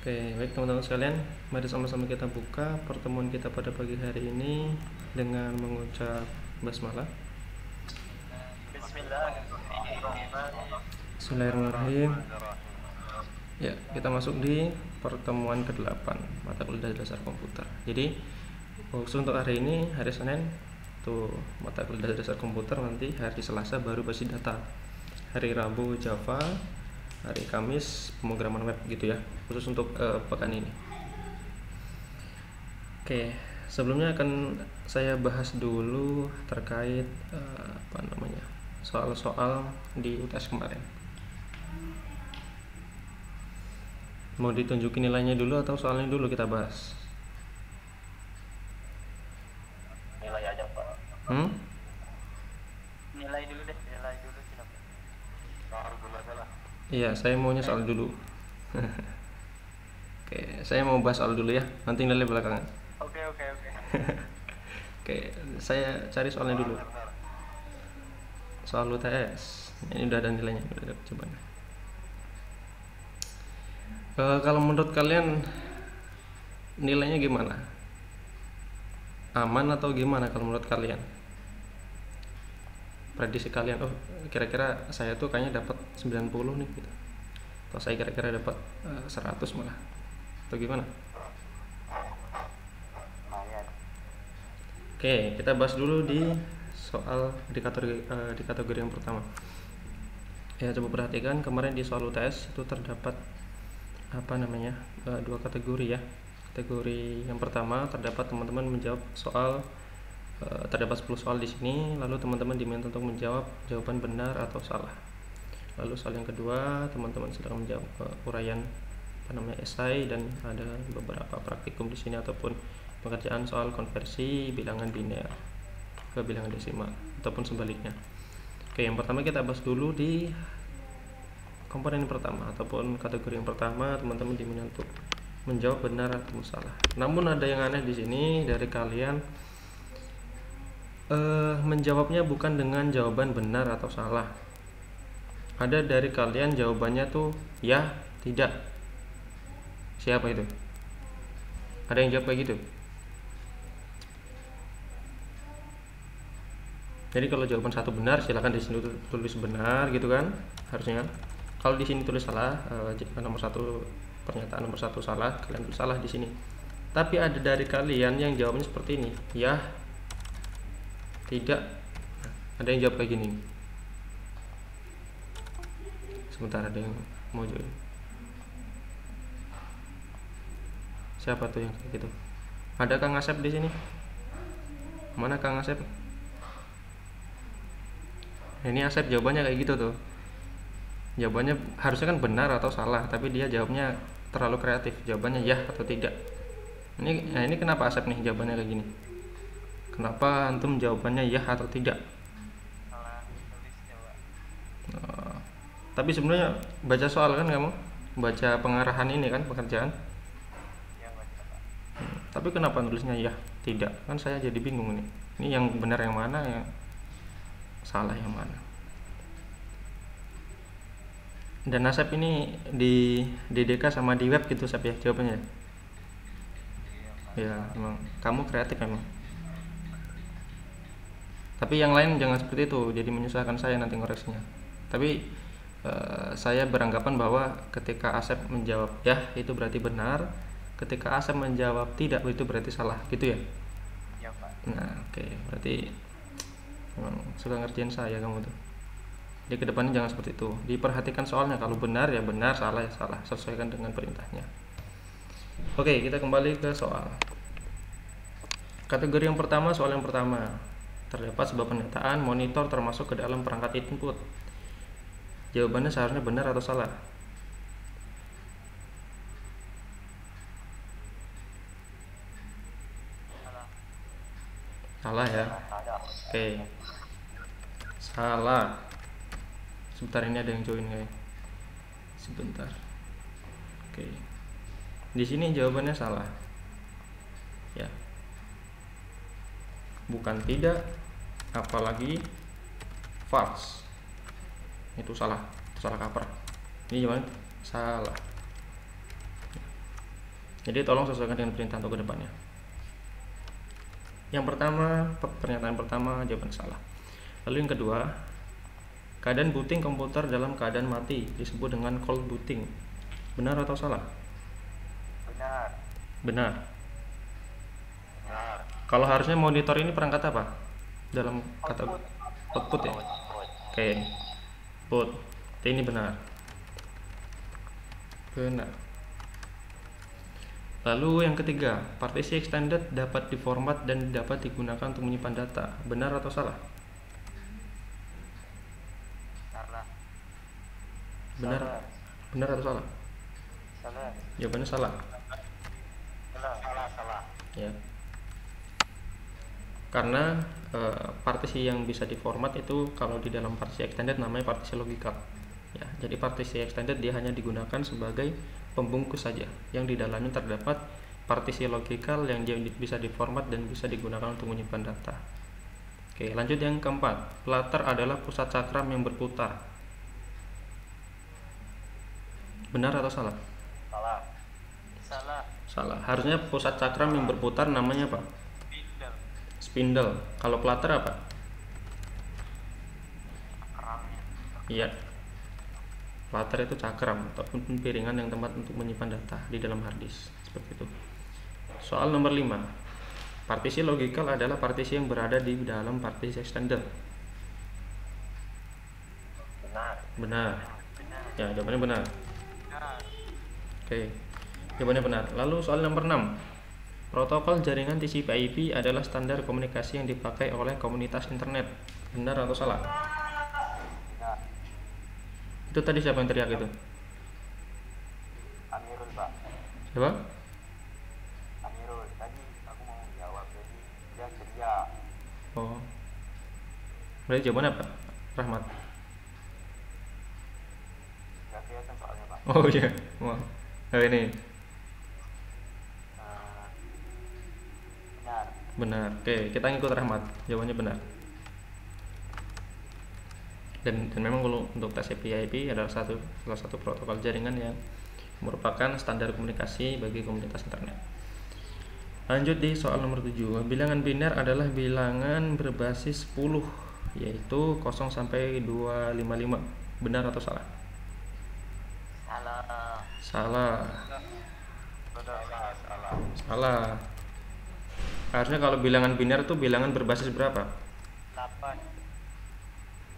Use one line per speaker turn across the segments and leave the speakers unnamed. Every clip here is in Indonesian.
Oke, baik teman-teman sekalian, mari sama-sama kita buka pertemuan kita pada pagi hari ini dengan mengucap basmalah. Bismillahirrahmanirrahim. Ya, kita masuk di pertemuan ke-8 mata kuliah dasar komputer. Jadi, khusus untuk hari ini, hari Senin, tuh mata kuliah dasar komputer, nanti hari Selasa baru basis data. Hari Rabu Java, hari Kamis pemrograman web gitu ya, khusus untuk pekan ini. Oke, sebelumnya akan saya bahas dulu terkait soal-soal di UTS kemarin. Mau ditunjukin nilainya dulu atau soalnya dulu kita bahas?
Nilai aja Pak. Nilai dulu deh, nilai dulu silakan. Soal dulu aja lah.
Iya, saya maunya soal dulu. Oke, saya mau bahas soal dulu ya, nanti nilai belakangan.
Oke.
Oke, saya cari soalnya dulu. Soal UTS, ini udah ada nilainya, udah coba. Kalau menurut kalian nilainya gimana? Aman atau gimana kalau menurut kalian? Prediksi kalian, kira-kira saya tuh kayaknya dapat 90 nih gitu. Atau saya kira-kira dapat 100 malah. Atau gimana? Oke, kita bahas dulu di soal di kategori yang pertama. Ya, coba perhatikan kemarin di soal UTS itu terdapat dua kategori ya. Kategori yang pertama terdapat teman-teman menjawab soal terdapat 10 soal di sini, lalu teman-teman diminta untuk menjawab jawaban benar atau salah. Lalu soal yang kedua, teman-teman sedang menjawab uraian esai, dan ada beberapa praktikum di sini ataupun pengerjaan soal konversi bilangan biner ke bilangan desimal ataupun sebaliknya. Oke, yang pertama kita bahas dulu di komponen pertama ataupun kategori yang pertama, teman-teman diminta untuk menjawab benar atau salah. Namun ada yang aneh di sini dari kalian, menjawabnya bukan dengan jawaban benar atau salah. Ada dari kalian jawabannya tuh ya, tidak. Siapa itu? Ada yang jawab kayak gitu? Jadi kalau jawaban satu benar, silakan di sini tulis benar gitu kan, harusnya. Kalau di sini tulis salah, jika nomor satu pernyataan nomor satu salah, kalian tulis salah di sini. Tapi ada dari kalian yang jawabnya seperti ini, ya, tidak. Ada yang jawab kayak gini. Sebentar, ada yang mau join. Siapa tuh yang kayak gitu? Ada Kang Asep di sini? Mana Kang Asep? Ini Asep jawabannya kayak gitu tuh. Jawabannya harusnya kan benar atau salah, tapi dia jawabnya terlalu kreatif. Jawabannya ya atau tidak. Ini kenapa Asep nih jawabannya kayak gini? Kenapa antum jawabannya ya atau tidak?
Salah tulis coba.
Tapi sebenarnya baca soal kan kamu? Baca pengarahan ini kan, pekerjaan.
Ya baca Pak.
Tapi kenapa nulisnya ya tidak? Kan saya jadi bingung nih. Ini yang benar yang mana, yang salah yang mana? Dan Asep ini di DDK sama di web gitu Asep ya jawabannya. Ya, emang kamu kreatif emang. Tapi yang lain jangan seperti itu, jadi menyusahkan saya nanti ngoreksinya. Tapi saya beranggapan bahwa ketika Asep menjawab ya, itu berarti benar. Ketika Asep menjawab tidak, itu berarti salah, gitu ya?
Ya Pak.
Nah, oke. Berarti memang suka ngerjain saya kamu tuh. Jadi kedepannya jangan seperti itu. Diperhatikan soalnya, kalau benar ya benar, salah ya salah. Sesuaikan dengan perintahnya. Oke, kita kembali ke soal. Kategori yang pertama, soal yang pertama. Terdapat sebuah pernyataan monitor termasuk ke dalam perangkat input. Jawabannya seharusnya benar atau salah? Salah ya. Oke. Salah. Sebentar, ini ada yang join guys. Sebentar. Oke. Di sini jawabannya salah. Ya. Bukan tidak, apalagi false. Itu salah kaprah. Ini jawabannya salah. Jadi tolong sesuaikan dengan perintah untuk kedepannya. Yang pertama, pernyataan pertama jawaban salah. Lalu yang kedua, keadaan booting komputer dalam keadaan mati disebut dengan cold booting. Benar atau salah?
Benar.
Benar.
Benar.
Kalau harusnya monitor ini perangkat apa? Dalam kata output ya? Oke. Output. Ini benar. Benar. Lalu yang ketiga, partisi extended dapat diformat dan dapat digunakan untuk menyimpan data. Benar atau salah?
Salah.
Benar.
Salah.
Benar atau salah?
Salah.
Jawabannya salah.
Salah.
Ya. Karena partisi yang bisa diformat itu kalau di dalam partisi extended namanya partisi logikal. Ya, jadi partisi extended dia hanya digunakan sebagai pembungkus saja, yang di dalamnya terdapat partisi logikal yang dia bisa diformat dan bisa digunakan untuk menyimpan data. Oke, lanjut yang keempat, platter adalah pusat cakram yang berputar. Benar atau salah?
Salah. Salah.
Salah. Harusnya pusat cakram yang berputar namanya apa?
Spindle.
Spindle. Kalau platter apa?
Keramnya.
Iya. Platter itu cakram ataupun piringan yang tempat untuk menyimpan data di dalam hard disk. Seperti itu. Soal nomor 5. Partisi logikal adalah partisi yang berada di dalam partisi extended.
Benar.
Benar. Ya, jawabannya benar.
Benar.
Oke. Jawabannya benar. Lalu soal nomor 6. Protokol jaringan TCP/IP adalah standar komunikasi yang dipakai oleh komunitas internet. Benar atau salah?
Benar.
Itu tadi siapa yang teriak itu?
Amirul, Pak.
Siapa?
Amirul. Tadi aku mau jawab, jadi dia ceria.
Oh. Berarti jawabannya apa? Rahmat.
Gak kelihatan soalnya, Pak.
Oh iya. Wah. Oh, ini.
Benar.
Benar. Oke, kita ngikut Rahmat. Jawabannya benar. Dan memang kalau untuk TCP/IP adalah salah satu protokol jaringan yang merupakan standar komunikasi bagi komunitas internet. Lanjut di soal nomor 7. Bilangan biner adalah bilangan berbasis 10, yaitu 0 sampai 255. Benar atau salah?
Salah.
Salah.
Salah.
Salah. Harusnya kalau bilangan biner itu bilangan berbasis berapa?
8.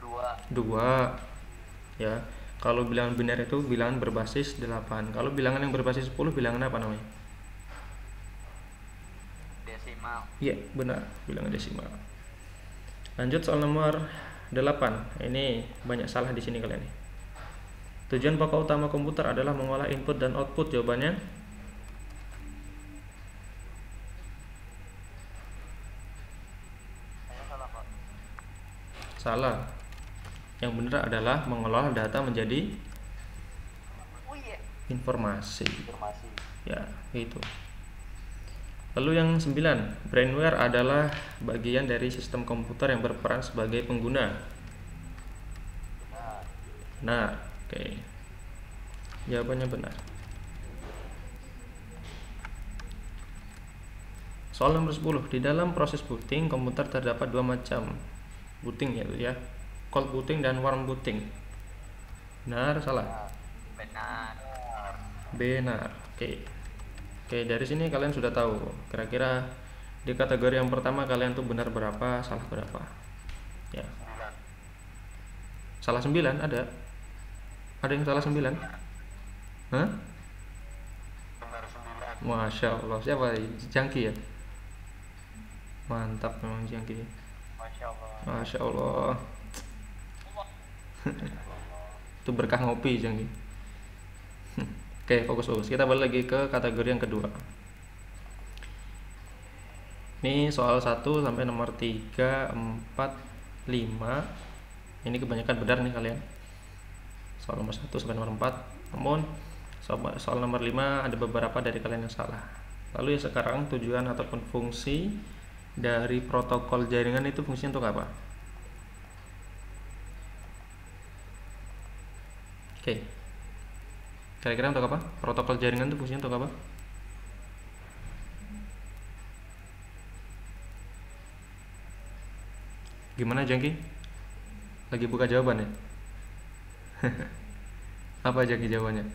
2.
2. Ya. Kalau bilangan biner itu bilangan berbasis 8. Kalau bilangan yang berbasis 10 bilangan apa namanya?
Desimal.
Iya, benar, bilangan desimal. Lanjut soal nomor 8. Ini banyak salah di sini kalian nih. Tujuan pokok utama komputer adalah mengolah input dan output. Jawabannya
Salah, Pak.
salah. Yang benar adalah mengolah data menjadi
Oh iya.
informasi.
Informasi.
Ya, itu. Lalu yang 9, brainware adalah bagian dari sistem komputer yang berperan sebagai pengguna.
Benar.
Nah, oke. Jawabannya benar. Soal nomor 10, di dalam proses booting komputer terdapat dua macam booting, yaitu ya, cold booting dan warm booting. Benar, salah?
Benar.
Benar. Oke. Oke, dari sini kalian sudah tahu kira-kira di kategori yang pertama kalian tuh benar berapa, salah berapa. Ya. Salah 9 ada. Ada yang salah 9? Hah?
Benar 9.
Masya Allah. Siapa? Jangki ya? Mantap memang Jangki.
Masya Allah.
Masya Allah. Itu berkah ngopi Jangki. Oke, fokus. Kita balik lagi ke kategori yang kedua. Ini soal 1 sampai nomor 3, 4, 5. Ini kebanyakan benar nih kalian. Soal nomor 1 sampai nomor 4. Namun soal nomor 5 ada beberapa dari kalian yang salah. Lalu ya sekarang tujuan ataupun fungsi dari protokol jaringan itu fungsinya untuk apa? Oke. Kira-kira untuk apa? Protokol jaringan itu fungsinya untuk apa? Gimana Jangki? Lagi buka jawaban ya? Apa Jangki jawabannya?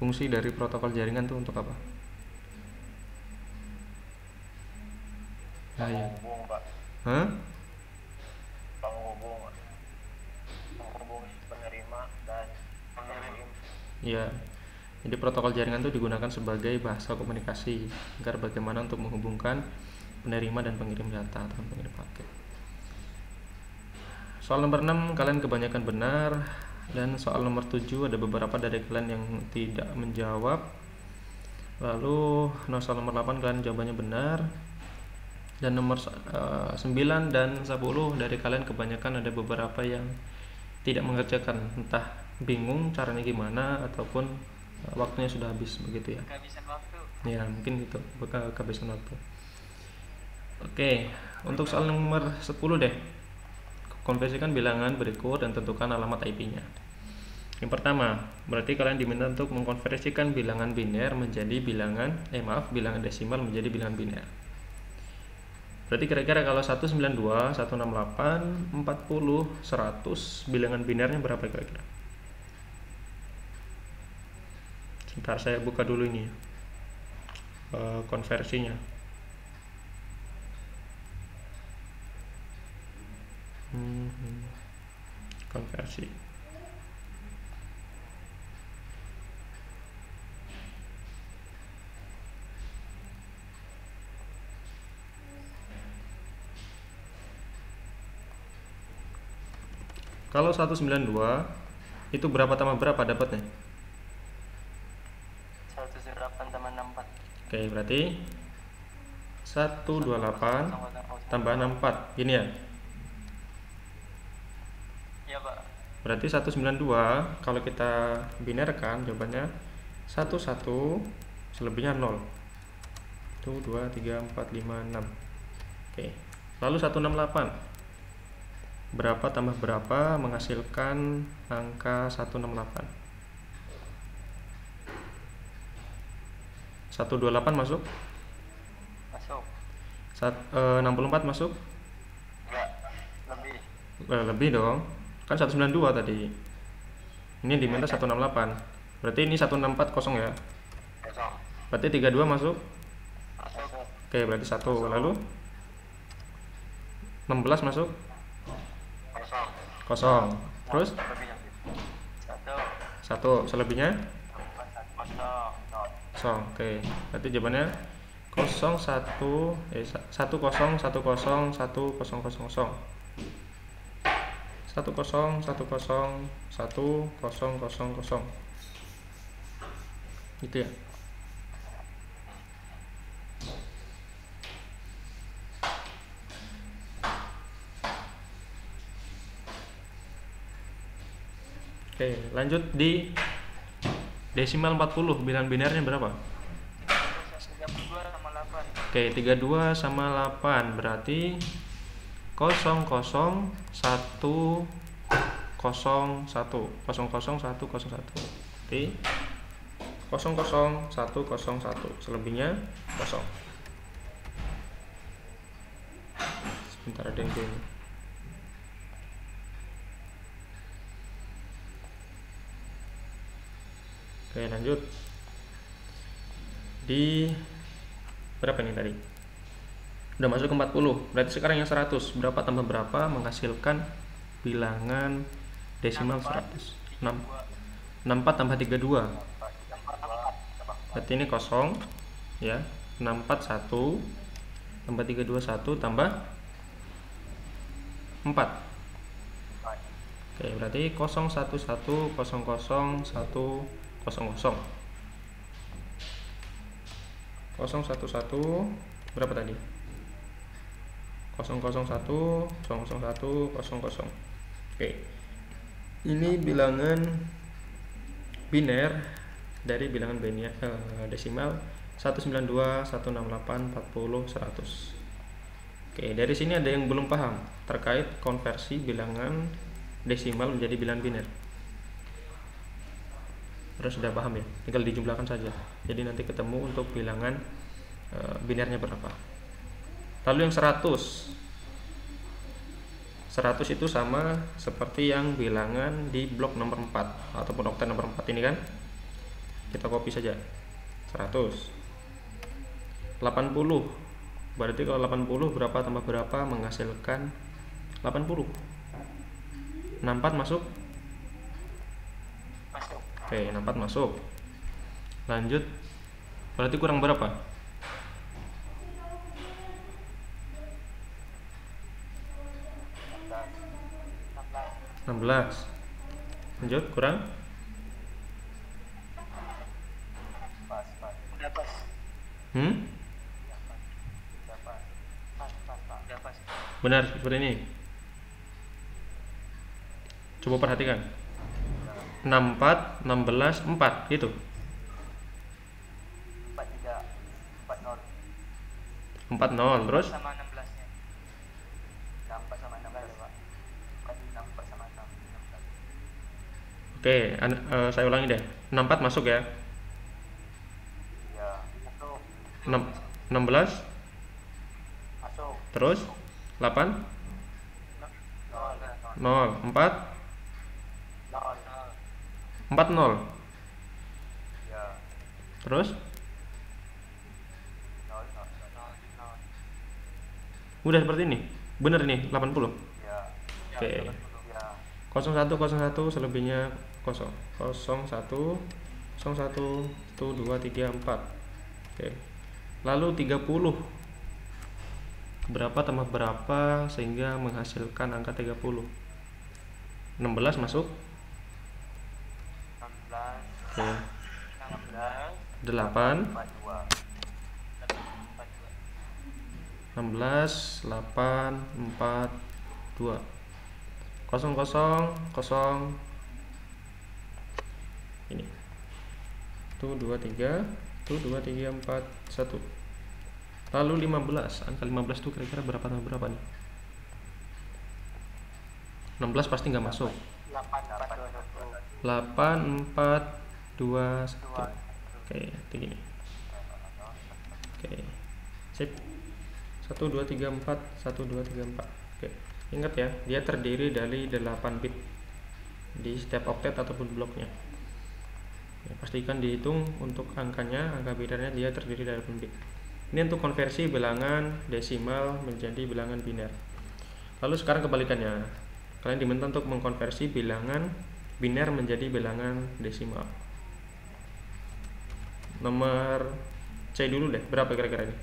Fungsi dari protokol jaringan tuh untuk apa? Ah iya.
Penghubung, Pak.
Hah?
Penghubung si penerima dan pengirim.
Iya. Jadi protokol jaringan itu digunakan sebagai bahasa komunikasi agar bagaimana untuk menghubungkan penerima dan pengirim data atau pengirim paket. Soal nomor 6 kalian kebanyakan benar, dan soal nomor 7 ada beberapa dari kalian yang tidak menjawab. Lalu soal nomor 8 kalian jawabannya benar, dan nomor 9 dan 10 dari kalian kebanyakan ada beberapa yang tidak mengerjakan, entah bingung caranya gimana ataupun waktunya sudah habis begitu ya.
Kehabisan waktu.
Ya mungkin gitu, kehabisan waktu. Oke, untuk soal nomor 10 deh. Konversikan bilangan berikut dan tentukan alamat IP-nya. Yang pertama, berarti kalian diminta untuk mengkonversikan bilangan biner menjadi bilangan desimal menjadi bilangan biner. Berarti kira-kira kalau 192, 168, 40, 100 bilangan binernya berapa kira-kira? Sebentar saya buka dulu ini konversinya. Konversi. Kalau 192 itu berapa tambah berapa dapatnya?
108 tambah 64.
Oke, berarti 128 tambah 64. Gini ya.
Iya, Pak.
Berarti 192 kalau kita binerkan jawabannya 11 selebihnya 0. 1 2 3 4 5 6. Oke. Lalu 168. Berapa tambah berapa menghasilkan angka 168? 128 masuk?
Masuk.
64 masuk?
Enggak. Lebih.
Lebih dong. Kan 192 tadi. Ini diminta 168. Berarti ini 164 kosong ya.
Kosong.
Berarti 32 masuk?
Masuk.
Oke, berarti 1. Lalu 16 masuk?
Kosong.
Kosong. Terus
Lebihnya.
1. Selebihnya?
Kosong.
Kosong. Oke. Berarti jawabannya 01 10 10 10 1 0 0 1 0 0 0 gitu ya. Oke, lanjut di desimal 40, bilangan binernya berapa?
32 sama 8.
Oke, 32 sama 8 berarti 0 0 1 0 1 0 1 0 0 1 berarti 0 0 1 0 1 selebihnya kosong. Sebentar ada yang bingung. Oke, lanjut di berapa nih tadi? Udah masuk ke 40. Berarti sekarang yang 100. Berapa tambah berapa menghasilkan bilangan desimal 100? 64 tambah 32. Berarti ini kosong ya. 64 1 tambah 32 1 tambah 4. Oke, berarti 0 1 1 0 0 1 0 0 0 0 1 berapa tadi? 0 0 1 0 0 1 0 0. Oke. Ini bilangan biner dari bilangan biner desimal 192 168 40 100. Oke, dari sini ada yang belum paham terkait konversi bilangan desimal menjadi bilangan biner. Terus sudah paham ya, tinggal dijumlahkan saja. Jadi nanti ketemu untuk bilangan binernya berapa. Lalu yang 100 100 itu sama seperti yang bilangan di blok nomor 4 ataupun oktet nomor 4 ini kan. Kita copy saja 100. 80. Berarti kalau 80 berapa tambah berapa menghasilkan 80. 64 masuk?
Masuk.
Oke, 64 masuk. Lanjut. Berarti kurang berapa? 16. Lanjut, kurang?
Pas. Udah pas. Udah pas. Udah pas.
Benar, seperti ini. Coba perhatikan. 64, 16, 4 gitu.
43, 40.
40 terus
Sama 16-nya. 64 sama 16 ya, Pak. Tadi 64 sama 6. 16.
oke, saya ulangi deh. 64 masuk ya.
Iya, masuk.
16
Masuk.
terus 8
Nol.
0 4
Nol.
40
Iya.
terus
Nol.
udah seperti ini. Bener nih 80.
Iya.
Oke.
Iya.
0101 selebihnya 0. 01 01 1 2 3 4. Oke. Lalu 30. Berapa tambah berapa sehingga menghasilkan angka 30? 16 masuk.
16.
Oke.
16.
8
42.
16 8 4 2 0 0 0 ini 1 2 3 1 2 3 4 1. Lalu 15. Angka 15 itu kira-kira berapa tambah berapa nih? 16 pasti nggak masuk. 8 4 2 1. Oke, begini. Oke. Sip. 1 2 3 4 1 2 3 4. Oke. Ingat ya, dia terdiri dari 8 bit di setiap oktet ataupun bloknya. Ya, pastikan dihitung untuk angkanya, angka binarnya dia terdiri dari 8 bit. Ini untuk konversi bilangan desimal menjadi bilangan biner. Lalu sekarang kebalikannya. Kalian diminta untuk mengkonversi bilangan biner menjadi bilangan desimal. Nomor C dulu deh, berapa kira-kira ini?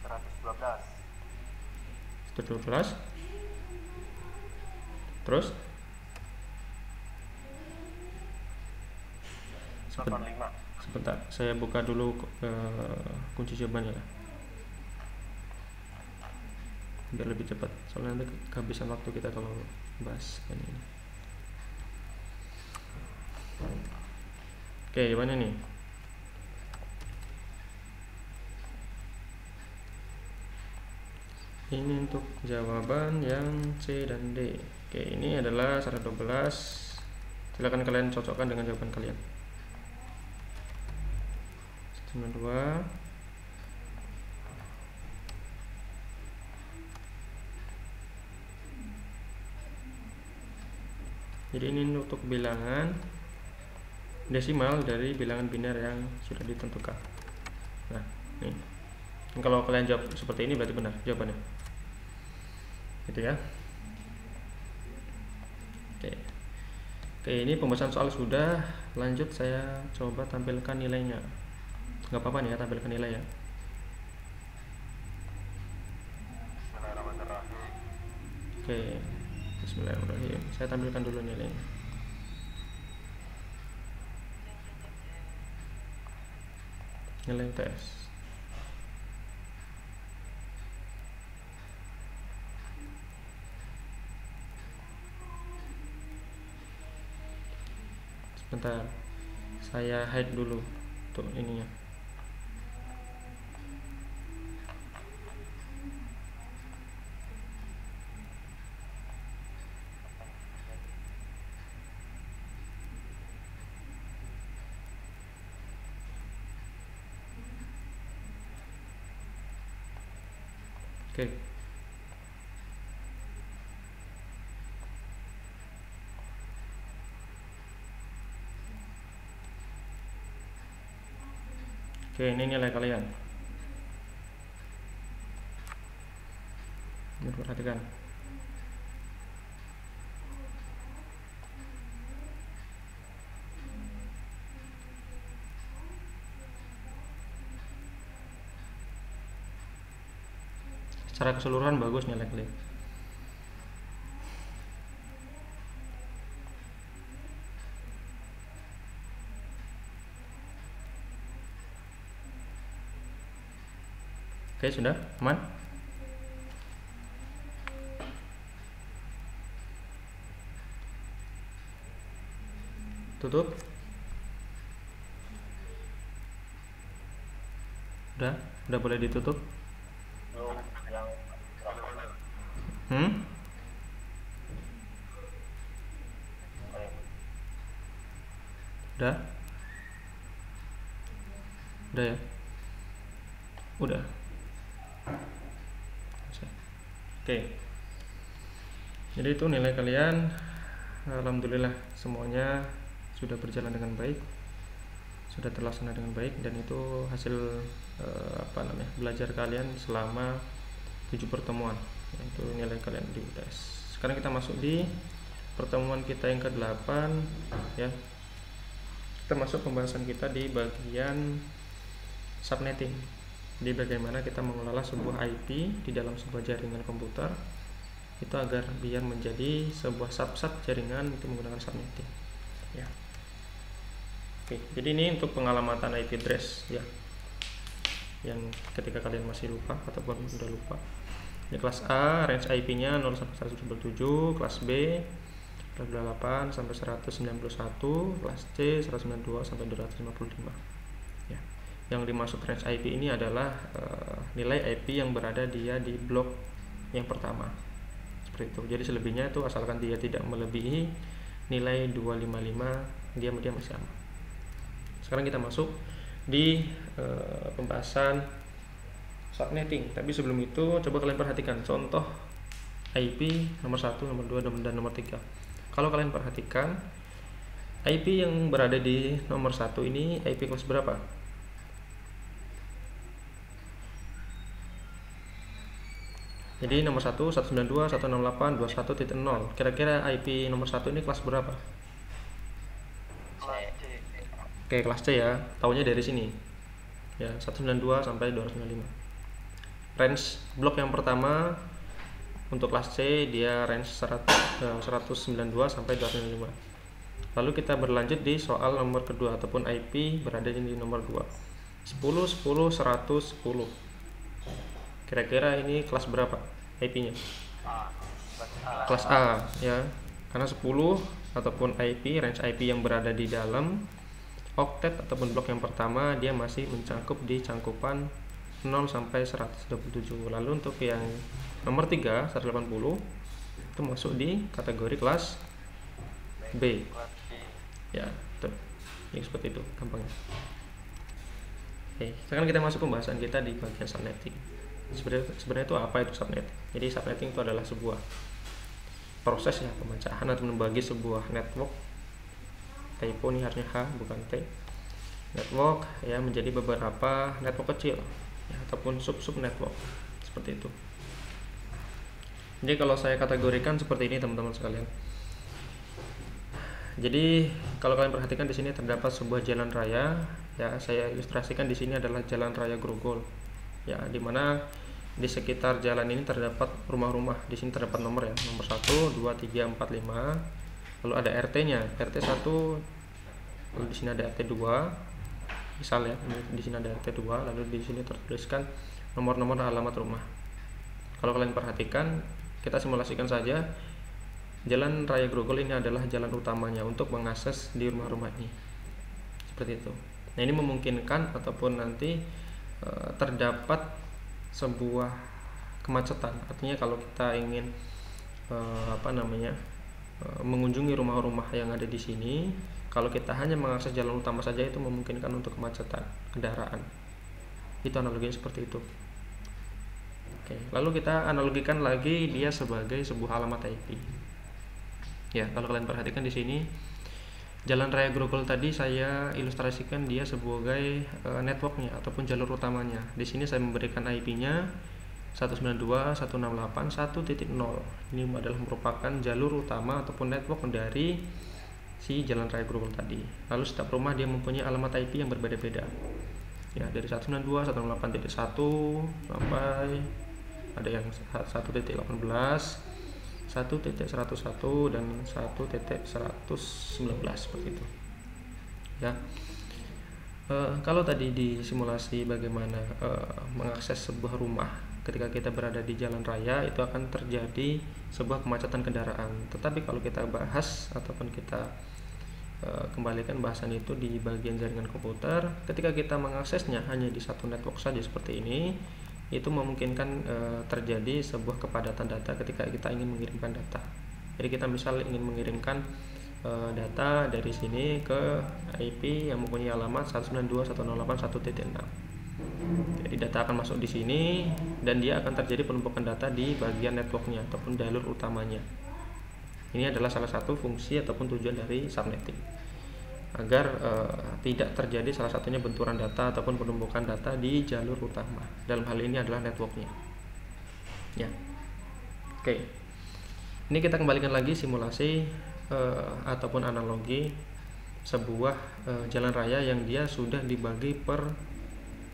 112.
112. Terus? Sebentar, saya buka dulu kunci jawabannya ya. Biar lebih cepat, soalnya nanti kehabisan waktu kita kalau bahas ini. Oke, gimana nih? Ini untuk jawaban yang C dan D. Oke, ini adalah 112. Silakan kalian cocokkan dengan jawaban kalian. 92. Jadi ini untuk bilangan desimal dari bilangan biner yang sudah ditentukan. Nah, nih. Kalau kalian jawab seperti ini berarti benar jawabannya. Gitu ya. Oke. Oke, ini pembahasan soal sudah. Lanjut saya coba tampilkan nilainya. Nggak apa-apa nih ya, tampilkan nilai ya. Oke, bismillahirrahmanirrahim. Saya tampilkan dulu nilainya. Nilai tes. Sebentar, saya hide dulu untuk ininya. Oke. Oke, ini nilai kalian. Ini perhatikan. Secara keseluruhan bagus nilai kalian. Oke, sudah aman. Tutup. Udah boleh ditutup. Udah ya. Udah. Oke. Jadi itu nilai kalian. Alhamdulillah semuanya sudah berjalan dengan baik, sudah terlaksana dengan baik, dan itu hasil belajar kalian selama 7 pertemuan. Itu nilai kalian di UTS. Sekarang kita masuk di pertemuan kita yang ke-8 ya. Kita masuk pembahasan kita di bagian subnetting. Di bagaimana kita mengelola sebuah IP di dalam sebuah jaringan komputer itu agar biar menjadi sebuah subset jaringan itu menggunakan subnetting ya. Oke, jadi ini untuk pengalamatan IP address ya, yang ketika kalian masih lupa ataupun sudah lupa. Ini kelas A, range IP nya 0 sampai 197, kelas B 28 sampai 191, kelas C 192 sampai 255 ya. Yang dimaksud range IP ini adalah nilai IP yang berada dia di blok yang pertama, seperti itu. Jadi selebihnya itu asalkan dia tidak melebihi nilai 255, dia masih aman. Sekarang kita masuk di pembahasan subnetting. Tapi sebelum itu coba kalian perhatikan contoh IP nomor 1, nomor 2, dan nomor 3. Kalau kalian perhatikan IP yang berada di nomor 1 ini IP kelas berapa? Jadi nomor 1 192 168 21.0. Kira-kira IP nomor 1 ini kelas berapa? Oke, kelas C ya. Taunya dari sini. Ya, 192 sampai 295. Range blok yang pertama untuk kelas C dia range 192 sampai 295. Lalu kita berlanjut di soal nomor kedua ataupun IP berada di nomor 2. 10 10 110. Kira-kira ini kelas berapa IP-nya? Kelas A ya. Karena 10 ataupun IP range IP yang berada di dalam oktet ataupun blok yang pertama dia masih mencakup di cangkupan 0 sampai 127. Lalu untuk yang nomor 3 180 itu masuk di kategori kelas B. Ya, betul. Ini seperti itu gampangnya. Oke, sekarang kita masuk pembahasan kita di bagian subnetting. Sebenarnya itu apa itu subnetting? Jadi subnetting itu adalah sebuah proses ya, pemecahan atau membagi sebuah network. Typo nih harusnya H bukan T. Network ya menjadi beberapa network kecil ya, ataupun sub network seperti itu. Jadi kalau saya kategorikan seperti ini teman-teman sekalian. Jadi kalau kalian perhatikan di sini terdapat sebuah jalan raya ya, saya ilustrasikan di sini adalah jalan raya Grogol. Ya, dimana di sekitar jalan ini terdapat rumah-rumah. Di sini terdapat nomor ya, nomor 1, 2, 3, 4, 5. Lalu ada RT-nya, RT 1. Lalu di sini ada RT 2. Misal ya, di sini ada RT 2, lalu di sini tertuliskan nomor-nomor alamat rumah. Kalau kalian perhatikan, kita simulasikan saja. Jalan raya Grogol ini adalah jalan utamanya untuk mengakses di rumah-rumah ini. Seperti itu. Nah, ini memungkinkan ataupun nanti terdapat sebuah kemacetan. Artinya kalau kita ingin mengunjungi rumah-rumah yang ada di sini, kalau kita hanya mengakses jalan utama saja itu memungkinkan untuk kemacetan kendaraan. Itu analoginya seperti itu. Oke, lalu kita analogikan lagi dia sebagai sebuah alamat IP. Ya, kalau kalian perhatikan di sini Jalan raya Grogol tadi saya ilustrasikan dia sebagai networknya ataupun jalur utamanya. Di sini saya memberikan IP-nya 192.168.1.0. Ini adalah merupakan jalur utama ataupun network dari si jalan raya Grogol tadi. Lalu setiap rumah dia mempunyai alamat IP yang berbeda-beda. Ya, dari 192.168.1 sampai ada yang 1.18, 1.101 dan 1.119 seperti itu. Ya. Kalau tadi di simulasi bagaimana mengakses sebuah rumah ketika kita berada di jalan raya, itu akan terjadi sebuah kemacetan kendaraan. Tetapi kalau kita bahas ataupun kita kembalikan bahasan itu di bagian jaringan komputer, ketika kita mengaksesnya hanya di satu network saja seperti ini, itu memungkinkan terjadi sebuah kepadatan data ketika kita ingin mengirimkan data. Jadi kita misal ingin mengirimkan data dari sini ke IP yang mempunyai alamat 192.168.1.6. Jadi data akan masuk di sini dan dia akan terjadi penumpukan data di bagian networknya ataupun jalur utamanya. Ini adalah salah satu fungsi ataupun tujuan dari subnetting, agar tidak terjadi salah satunya benturan data ataupun penumpukan data di jalur utama. Dalam hal ini adalah networknya. Ya, oke. Ini kita kembalikan lagi simulasi ataupun analogi sebuah jalan raya yang dia sudah dibagi per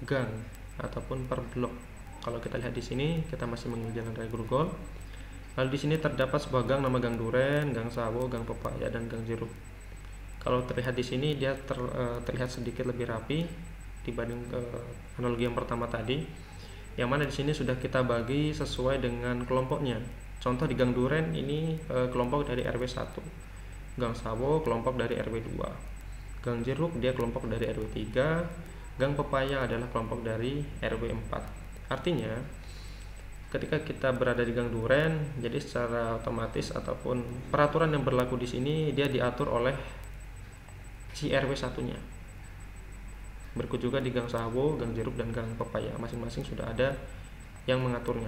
gang ataupun per blok. Kalau kita lihat di sini, kita masih mengambil jalan raya Grogol. Lalu di sini terdapat sebuah gang nama Gang Duren, Gang Sawo, Gang Pepaya, dan Gang Jeruk. Kalau terlihat di sini dia terlihat sedikit lebih rapi dibanding analogi yang pertama tadi, yang mana di sini sudah kita bagi sesuai dengan kelompoknya. Contoh di Gang Duren ini kelompok dari RW 1, Gang Sawo kelompok dari RW 2, Gang Jeruk dia kelompok dari RW 3, Gang Pepaya adalah kelompok dari RW 4. Artinya ketika kita berada di Gang Duren, jadi secara otomatis ataupun peraturan yang berlaku di sini dia diatur oleh si RW satunya. Berikut juga di Gang Sawo, Gang Jeruk, dan Gang Pepaya, masing-masing sudah ada yang mengaturnya.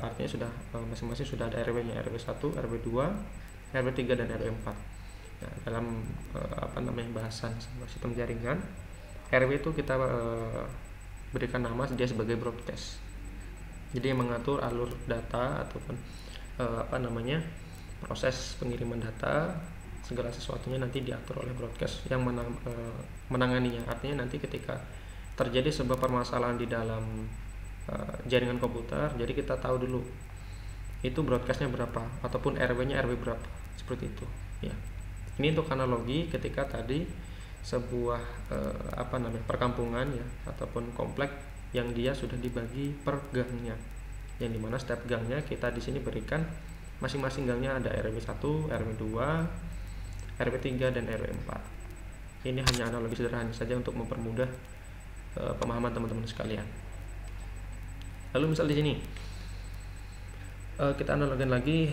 Artinya sudah masing-masing sudah ada RW-nya, RW 1, RW 2, RW 3, dan RW 4. Nah, dalam bahasan sistem jaringan, RW itu kita berikan nama dia sebagai broadcast. Jadi yang mengatur alur data ataupun proses pengiriman data, segala sesuatunya nanti diatur oleh broadcast yang menanganinya. Artinya nanti ketika terjadi sebuah permasalahan di dalam jaringan komputer, jadi kita tahu dulu itu broadcastnya berapa ataupun RW-nya RW berapa, seperti itu. Ya, ini untuk analogi ketika tadi sebuah perkampungan ya ataupun komplek yang dia sudah dibagi per gangnya, yang dimana setiap gangnya kita di sini berikan masing-masing gangnya ada RW 1, RW 2, RW 3, dan RW 4. Ini hanya analogi sederhana saja untuk mempermudah pemahaman teman-teman sekalian. Lalu misal di sini kita analogikan lagi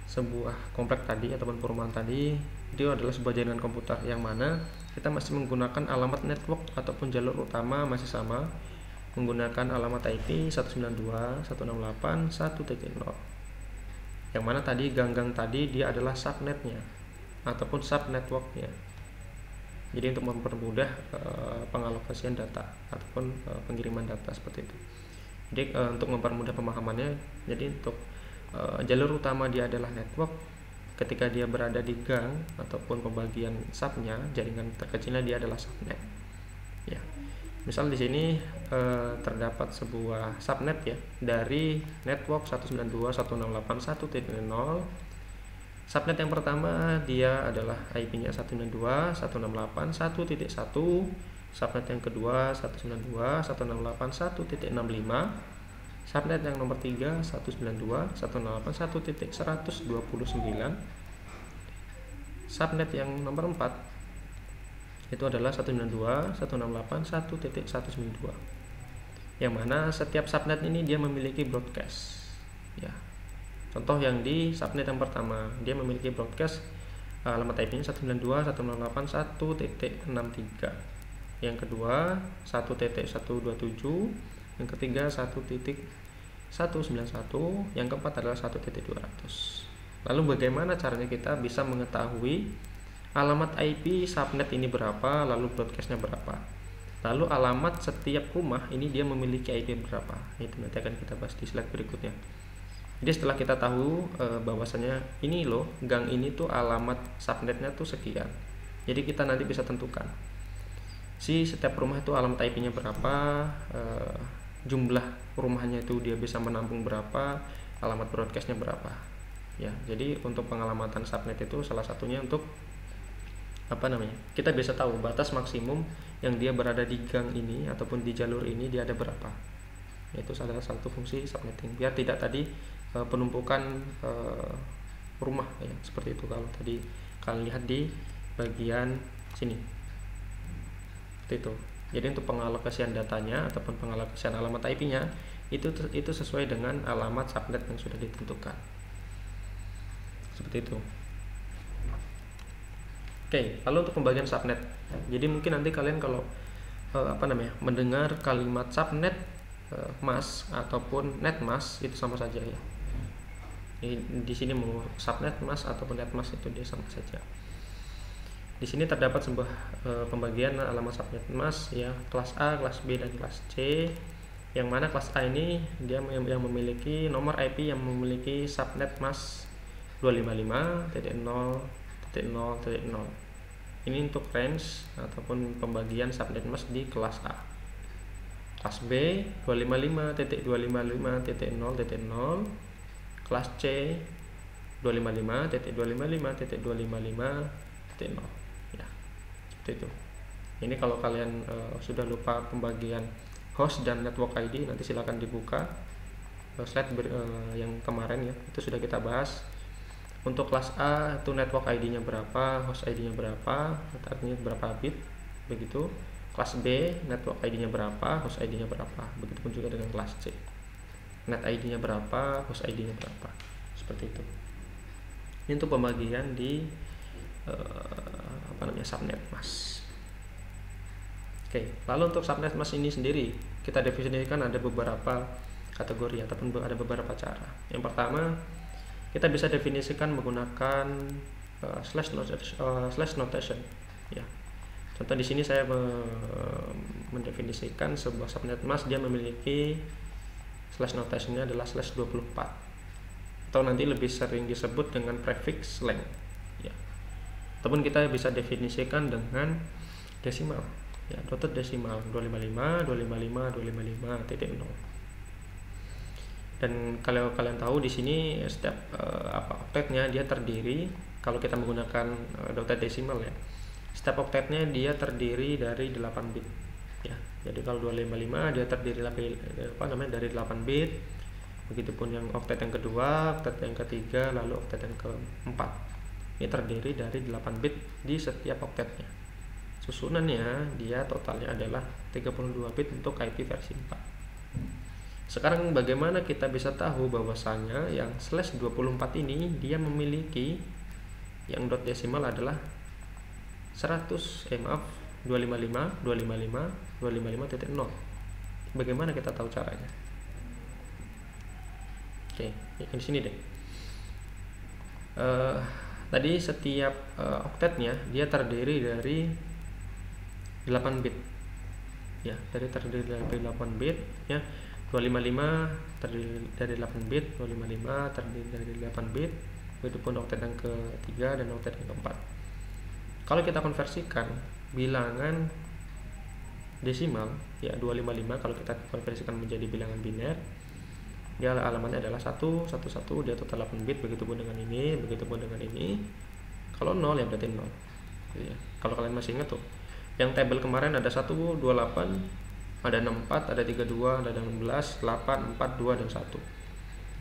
sebuah komplek tadi ataupun perumahan tadi, itu adalah sebuah jaringan komputer yang mana kita masih menggunakan alamat network ataupun jalur utama masih sama, menggunakan alamat IP 192.168.1.0, yang mana tadi gang-gang tadi dia adalah subnetnya ataupun subnetworknya. Jadi untuk mempermudah pengalokasian data ataupun pengiriman data seperti itu. Jadi untuk mempermudah pemahamannya, jadi untuk jalur utama dia adalah network. Ketika dia berada di gang ataupun pembagian subnya, jaringan terkecilnya dia adalah subnet. Ya. Misal di sini terdapat sebuah subnet ya dari network 192.168.1.0. Subnet yang pertama dia adalah IP-nya 192.168.1.1. Subnet yang kedua 192.168.1.65. Subnet yang nomor 3 192.168.1.129. Subnet yang nomor 4 itu adalah 192.168.1.192, yang mana setiap subnet ini dia memiliki broadcast ya. Contoh yang di subnet yang pertama, dia memiliki broadcast alamat IP-nya 192.168.1.63, yang kedua 1.127, yang ketiga 1.191, yang keempat adalah 1.200. Lalu bagaimana caranya kita bisa mengetahui alamat IP subnet ini berapa, lalu broadcastnya berapa, lalu alamat setiap rumah ini dia memiliki IP berapa. Itu nanti akan kita bahas di slide berikutnya. Jadi setelah kita tahu bahwasanya ini loh, gang ini tuh alamat subnetnya tuh sekian, jadi kita nanti bisa tentukan si setiap rumah itu alamat IP-nya berapa, jumlah rumahnya itu dia bisa menampung berapa, alamat broadcastnya berapa ya. Jadi untuk pengalamatan subnet itu salah satunya untuk kita bisa tahu batas maksimum yang dia berada di gang ini ataupun di jalur ini dia ada berapa. Itu salah satu fungsi subnetting, biar tidak tadi penumpukan rumah ya, seperti itu. Kalau tadi kalian lihat di bagian sini seperti itu. Jadi untuk pengalokasian datanya ataupun pengalokasian alamat IP-nya itu sesuai dengan alamat subnet yang sudah ditentukan, seperti itu. Oke, lalu untuk pembagian subnet. Jadi mungkin nanti kalian kalau mendengar kalimat subnet mas ataupun net mas itu sama saja ya. Di sini mau subnet mas ataupun net mas itu dia sama saja. Di sini terdapat sebuah pembagian alamat subnet mas ya, kelas A, kelas B, dan kelas C. Yang mana kelas A ini dia yang memiliki nomor IP yang memiliki subnet mas 255.0.0.0. Ini untuk range ataupun pembagian subnet mas di kelas A. Kelas B 255.255.0.0. Kelas C 255.255.255.0 ya, seperti itu. Ini kalau kalian sudah lupa pembagian host dan network ID, nanti silakan dibuka slide yang kemarin ya, itu sudah kita bahas. Untuk kelas A itu network ID-nya berapa, host ID-nya berapa, artinya berapa bit, begitu. Kelas B network ID-nya berapa, host ID-nya berapa, begitupun juga dengan kelas C, net ID-nya berapa, host ID-nya berapa, seperti itu. Ini untuk pembagian di subnet mas. Oke, lalu untuk subnet mas ini sendiri kita definisikan ada beberapa kategori ataupun ada beberapa cara. Yang pertama, kita bisa definisikan menggunakan slash notation ya. Contoh di sini saya mendefinisikan sebuah subnet mask, dia memiliki slash notationnya adalah slash 24 atau nanti lebih sering disebut dengan prefix length ya. Ataupun kita bisa definisikan dengan desimal ya, dotted desimal 255 255 255.0. Dan kalau kalian tahu di sini setiap oktetnya dia terdiri, kalau kita menggunakan dotted decimal ya, setiap oktetnya dia terdiri dari 8 bit ya. Jadi kalau 255 dia terdiri dari 8 bit. Begitupun yang oktet yang kedua, oktet yang ketiga, lalu oktet yang keempat. Ini terdiri dari 8 bit di setiap oktetnya. Susunannya dia totalnya adalah 32 bit untuk IP versi 4. Sekarang bagaimana kita bisa tahu bahwasanya yang slash 24 ini dia memiliki yang dot desimal adalah 255 255.0. Bagaimana kita tahu caranya? Oke, di sini deh. Tadi setiap oktetnya dia terdiri dari 8 bit. Ya, terdiri dari 8 bit ya. 255 terdiri dari 8 bit, 255 terdiri dari 8 bit, begitupun oktet yang ketiga dan oktet yang keempat. Kalau kita konversikan bilangan desimal ya 255, kalau kita konversikan menjadi bilangan biner, dia alamatnya adalah 111, dia total 8 bit, begitupun dengan ini, begitupun dengan ini. Kalau 0 ya berarti 0 ya. Kalau kalian masih ingat tuh, yang tabel kemarin ada 128, ada 64, ada 32, ada 16, 8, 4, 2, dan 1.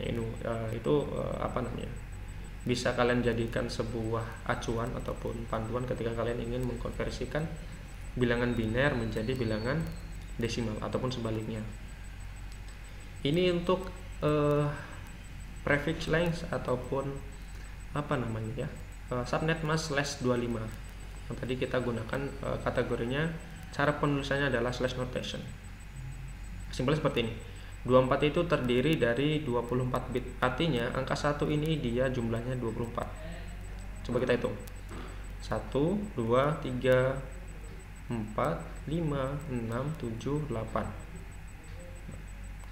Ya, itu bisa kalian jadikan sebuah acuan ataupun panduan ketika kalian ingin mengkonversikan bilangan biner menjadi bilangan desimal ataupun sebaliknya. Ini untuk prefix length ataupun subnet mask slash 25 yang tadi kita gunakan kategorinya. Cara penulisannya adalah slash notation. Simpelnya seperti ini. 24 itu terdiri dari 24 bit. Artinya angka 1 ini dia jumlahnya 24. Coba kita hitung. 1, 2, 3, 4, 5, 6, 7, 8,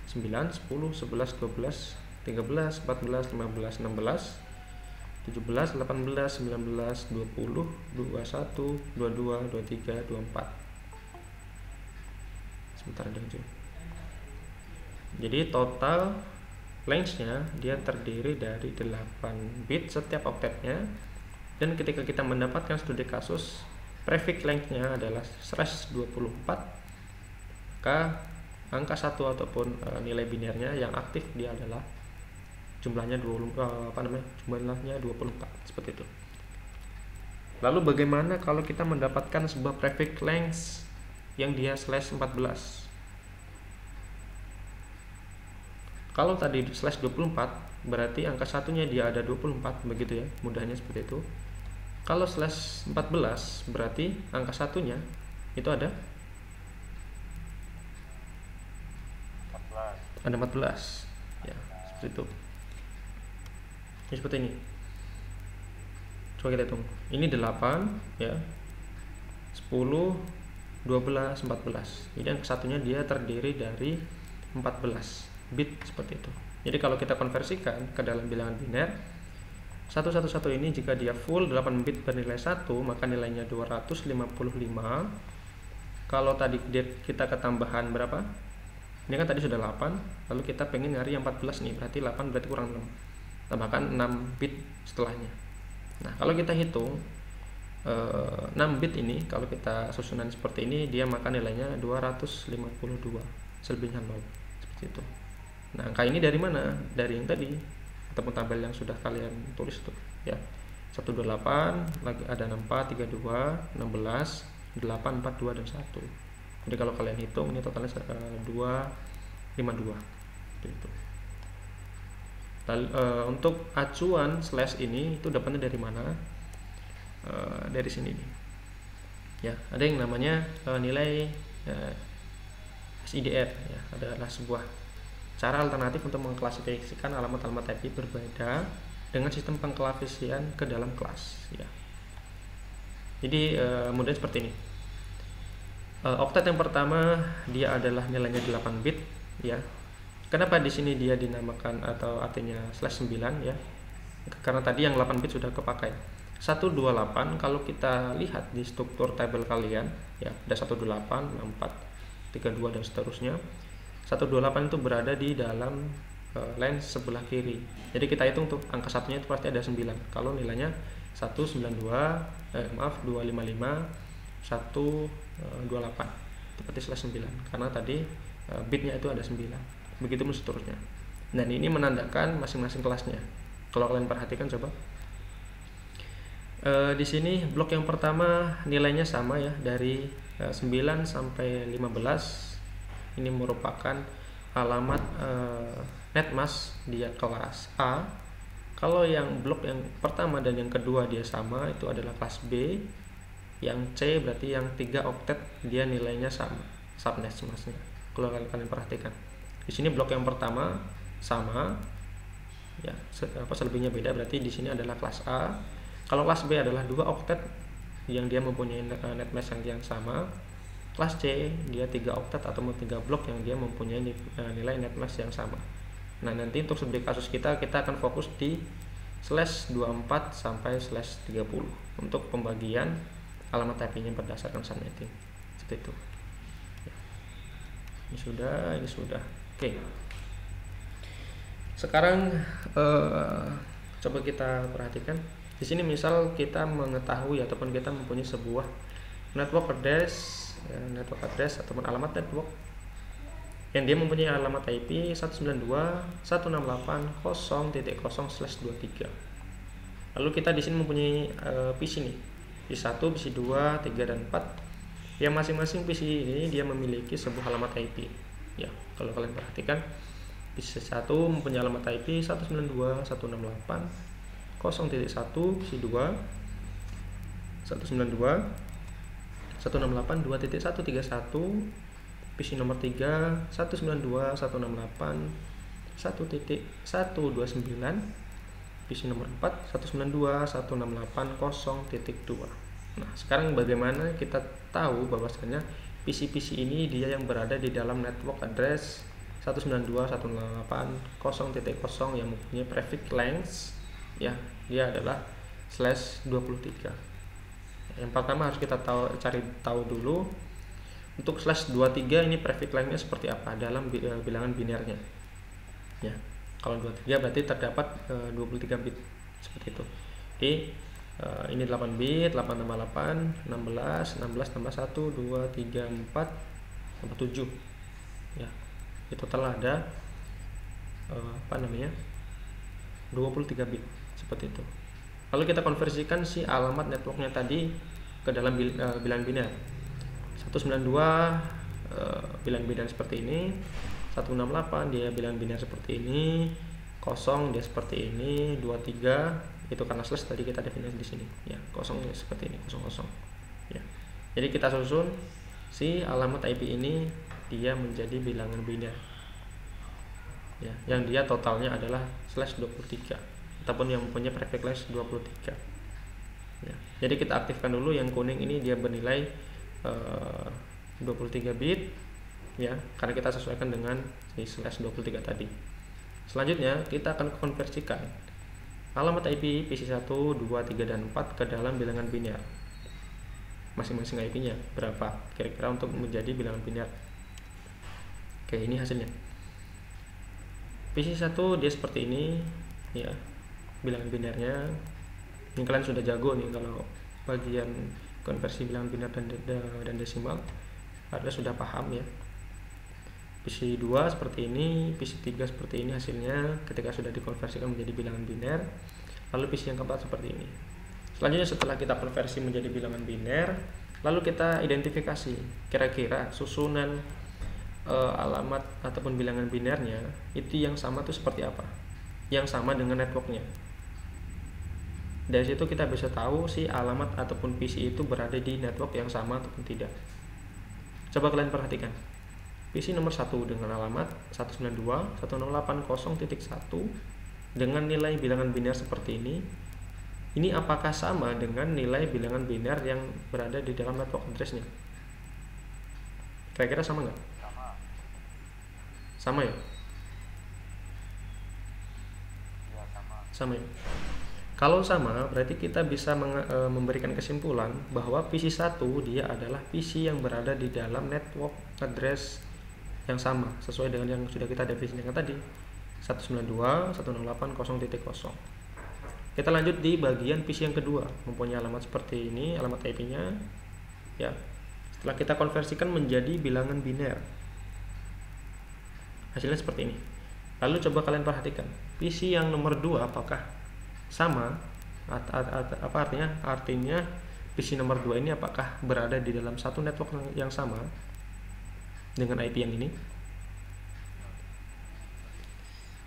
9, 10, 11, 12, 13, 14, 15, 16, 17, 18, 19, 20, 21, 22, 23, 24. Sebentar aja. Jadi total length-nya dia terdiri dari 8 bit setiap oktetnya, dan ketika kita mendapatkan studi kasus prefix length-nya adalah /24, maka angka 1 ataupun nilai binernya yang aktif dia adalah jumlahnya 24 seperti itu. Lalu bagaimana kalau kita mendapatkan sebuah prefix length yang dia /14? Kalau tadi /24 berarti angka satunya dia ada 24, begitu ya, mudahnya seperti itu. Kalau /14 berarti angka satunya itu ada 14 ya, seperti itu. Ini seperti ini. Coba kita hitung. Ini 8 ya. 10, 12, 14. Jadi angka satunya dia terdiri dari 14 bit seperti itu. Jadi kalau kita konversikan ke dalam bilangan biner, 111 ini jika dia full 8 bit bernilai 1, maka nilainya 255. Kalau tadi kita ketambahan berapa? Ini kan tadi sudah 8, lalu kita pengen nyari yang 14 nih, berarti 8 berarti kurang 6. Tambahkan 6 bit setelahnya. Nah, kalau kita hitung 6 bit ini, kalau kita susunan seperti ini, dia maka nilainya 252, selebihnya 0. Seperti itu. Nah, angka ini dari mana? Dari yang tadi, ataupun tabel yang sudah kalian tulis tuh ya. 128, lagi ada 64, 32, 16, 8, 42 dan 1. Jadi kalau kalian hitung ini totalnya 252. Itu. Lalu, untuk acuan slash ini itu dapatnya dari mana? Dari sini nih. Ya, ada yang namanya nilai SIDR ya, adalah sebuah cara alternatif untuk mengklasifikasikan alamat-alamat IP berbeda dengan sistem pengklasifikasian ke dalam kelas ya. Jadi mudahnya seperti ini. Oktet yang pertama dia adalah nilainya 8 bit ya. Kenapa di sini dia dinamakan atau artinya /9 ya? Karena tadi yang 8 bit sudah kepakai. 128 kalau kita lihat di struktur tabel kalian ya, ada 128, 64, 32 dan seterusnya. 128 itu berada di dalam line sebelah kiri. Jadi kita hitung tuh angka satunya itu pasti ada 9. Kalau nilainya 255, 128 itu berarti /9 karena tadi bitnya itu ada 9. Begitu seterusnya. Dan ini menandakan masing-masing kelasnya. Kalau kalian perhatikan coba. Di sini blok yang pertama nilainya sama ya, dari 9 sampai 15. Ini merupakan alamat netmask dia kelas A. Kalau yang blok yang pertama dan yang kedua dia sama, itu adalah kelas B. Yang C berarti yang 3 oktet dia nilainya sama, subnetmasknya. Kalau kalian perhatikan. Di sini blok yang pertama sama ya, selebihnya beda, berarti di sini adalah kelas A. Kalau kelas B adalah 2 oktet yang dia mempunyai netmask yang sama. Kelas C dia 3 oktet atau 3 blok yang dia mempunyai nilai netmask yang sama. Nah, nanti untuk studi kasus kita akan fokus di /24 sampai /30 untuk pembagian alamat IP-nya berdasarkan subnetting. Seperti itu. Ini sudah. Oke. Sekarang coba kita perhatikan. Di sini misal kita mengetahui ataupun kita mempunyai sebuah network address ataupun alamat network yang dia mempunyai alamat IP 192.168.0.0/23. Lalu kita di sini mempunyai PC nih, PC 1, PC 2, 3 dan 4. Yang masing-masing PC ini dia memiliki sebuah alamat IP. Ya, kalau kalian perhatikan, PC 1 mempunyai alamat IP 192.168.0.1, PC 2 192.168.2.131, PC nomor 3 192.168.1.129, PC nomor 4 192.168.0.2. Nah, sekarang bagaimana kita tahu bahwasanya PC-PC ini dia yang berada di dalam network address 192.168.0.0 yang mempunyai prefix length ya, dia adalah /23. Yang pertama harus kita cari tahu dulu untuk /23 ini prefix length-nya seperti apa dalam bilangan binernya. Ya, kalau 23 berarti terdapat 23 bit seperti itu. Jadi ini 8 bit, 8 tambah 8, 16, 16 tambah 1, 2, 3, 4, tambah 7. Ya, itu total ada 23 bit seperti itu. Lalu kita konversikan si alamat networknya tadi ke dalam bilangan biner. 192 bilangan biner seperti ini, 168 dia bilangan biner seperti ini, 0 dia seperti ini, 23 itu karena slash tadi kita definisi di sini ya, 0 ya seperti ini, 00 ya. Jadi kita susun si alamat IP ini dia menjadi bilangan biner ya, yang dia totalnya adalah /23 ataupun yang mempunyai prefix length 23 ya. Jadi kita aktifkan dulu yang kuning ini, dia bernilai 23 bit ya, karena kita sesuaikan dengan si /23 tadi. Selanjutnya kita akan konversikan alamat IP PC1, 2, 3, dan 4 ke dalam bilangan biner. Masing-masing IP-nya berapa kira-kira untuk menjadi bilangan biner. Oke, ini hasilnya. PC1 dia seperti ini ya, bilangan binernya. Ini kalian sudah jago nih kalau bagian konversi bilangan biner dan desimal, harusnya sudah paham ya. PC2 seperti ini, PC3 seperti ini hasilnya ketika sudah dikonversikan menjadi bilangan biner. Lalu PC yang keempat seperti ini. Selanjutnya setelah kita konversi menjadi bilangan biner, lalu kita identifikasi kira-kira susunan alamat ataupun bilangan binernya itu yang sama itu seperti apa, yang sama dengan networknya. Dari situ kita bisa tahu si alamat ataupun PC itu berada di network yang sama ataupun tidak. Coba kalian perhatikan PC nomor 1 dengan alamat 192.168.0.1 dengan nilai bilangan biner seperti ini. Ini apakah sama dengan nilai bilangan biner yang berada di dalam network address-nya? Kira-kira sama nggak? Sama ya?
Iya,
Sama ya? Kalau sama, berarti kita bisa memberikan kesimpulan bahwa PC1 dia adalah PC yang berada di dalam network address yang sama sesuai dengan yang sudah kita definisikan tadi, 192.168.0.0. Kita lanjut di bagian PC yang kedua, mempunyai alamat seperti ini, alamat IP-nya ya. Setelah kita konversikan menjadi bilangan biner, hasilnya seperti ini. Lalu coba kalian perhatikan PC yang nomor 2 apakah sama? Apa artinya? Artinya PC nomor 2 ini apakah berada di dalam satu network yang sama dengan IP yang ini?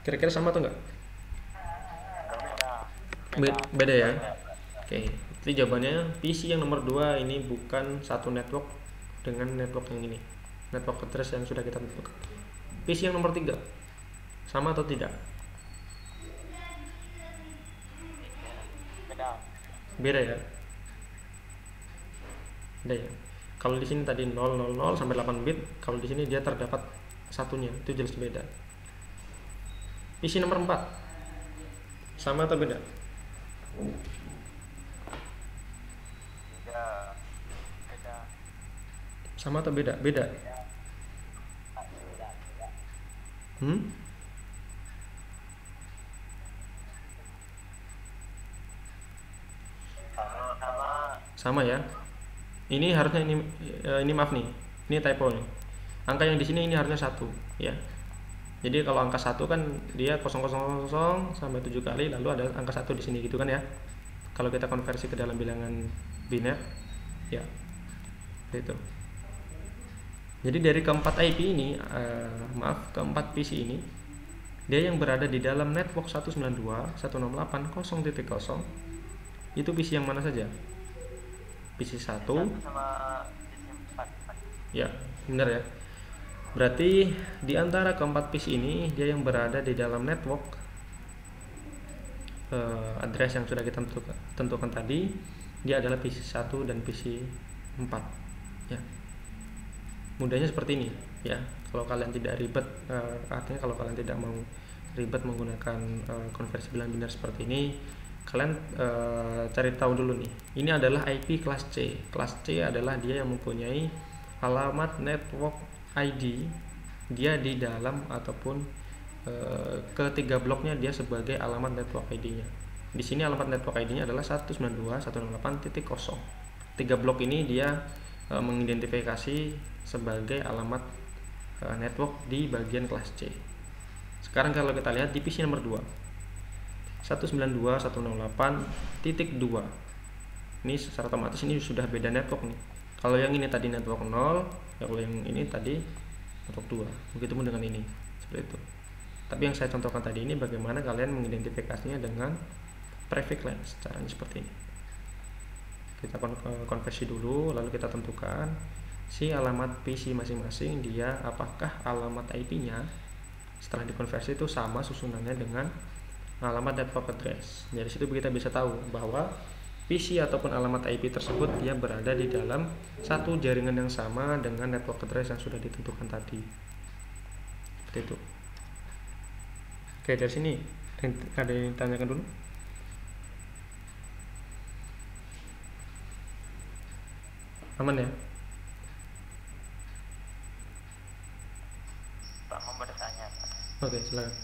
Kira-kira sama atau enggak? Beda ya. Oke, jadi jawabannya PC yang nomor 2 ini bukan satu network dengan network yang ini, network address yang sudah kita tentukan. PC yang nomor 3 sama atau tidak? Beda ya. Beda ya. Kalau di sini tadi 000 sampai 8 bit, kalau di sini dia terdapat satunya, itu jelas beda. PC nomor 4 sama atau beda?
Beda.
Sama atau beda? Beda. Sama ya. Ini harusnya ini maaf nih, ini typo nih. Angka yang di sini ini harusnya 1 ya. Jadi kalau angka 1 kan dia 000 sampai 7 kali, lalu ada angka 1 di sini gitu kan ya. Kalau kita konversi ke dalam bilangan biner ya, itu. Jadi dari keempat IP ini, keempat PC ini, dia yang berada di dalam network 192.168.0.0 itu PC yang mana saja? PC 1
sama PC 4.
ya, benar ya. Berarti di antara keempat PC ini dia yang berada di dalam network address yang sudah kita tentukan tadi, dia adalah PC 1 dan PC 4 ya. Mudahnya seperti ini ya. Kalau kalian tidak ribet, artinya kalau kalian tidak mau ribet menggunakan konversi bilangan biner seperti ini, kalian cari tahu dulu nih. Ini adalah IP kelas C. Kelas C adalah dia yang mempunyai alamat network ID, dia di dalam ataupun ketiga bloknya dia sebagai alamat network ID-nya. Di sini alamat network ID-nya adalah 192.168.0. Tiga blok ini dia mengidentifikasi sebagai alamat network di bagian kelas C. Sekarang kalau kita lihat di PC nomor 2, 192.168.2. Ini secara otomatis ini sudah beda network nih. Kalau yang ini tadi network 0, kalau yang ini tadi network 2. Begitu pun dengan ini. Seperti itu. Tapi yang saya contohkan tadi ini bagaimana kalian mengidentifikasinya dengan prefix line. Caranya seperti ini. Kita konversi dulu, lalu kita tentukan si alamat PC masing-masing, dia apakah alamat IP-nya setelah dikonversi itu sama susunannya dengan alamat network address. Dari situ kita bisa tahu bahwa PC ataupun alamat IP tersebut dia berada di dalam satu jaringan yang sama dengan network address yang sudah ditentukan tadi. Seperti itu. Oke, dari sini ada yang tanyakan dulu? Aman ya?
Pak mau bertanya, Pak.
Oke, silakan.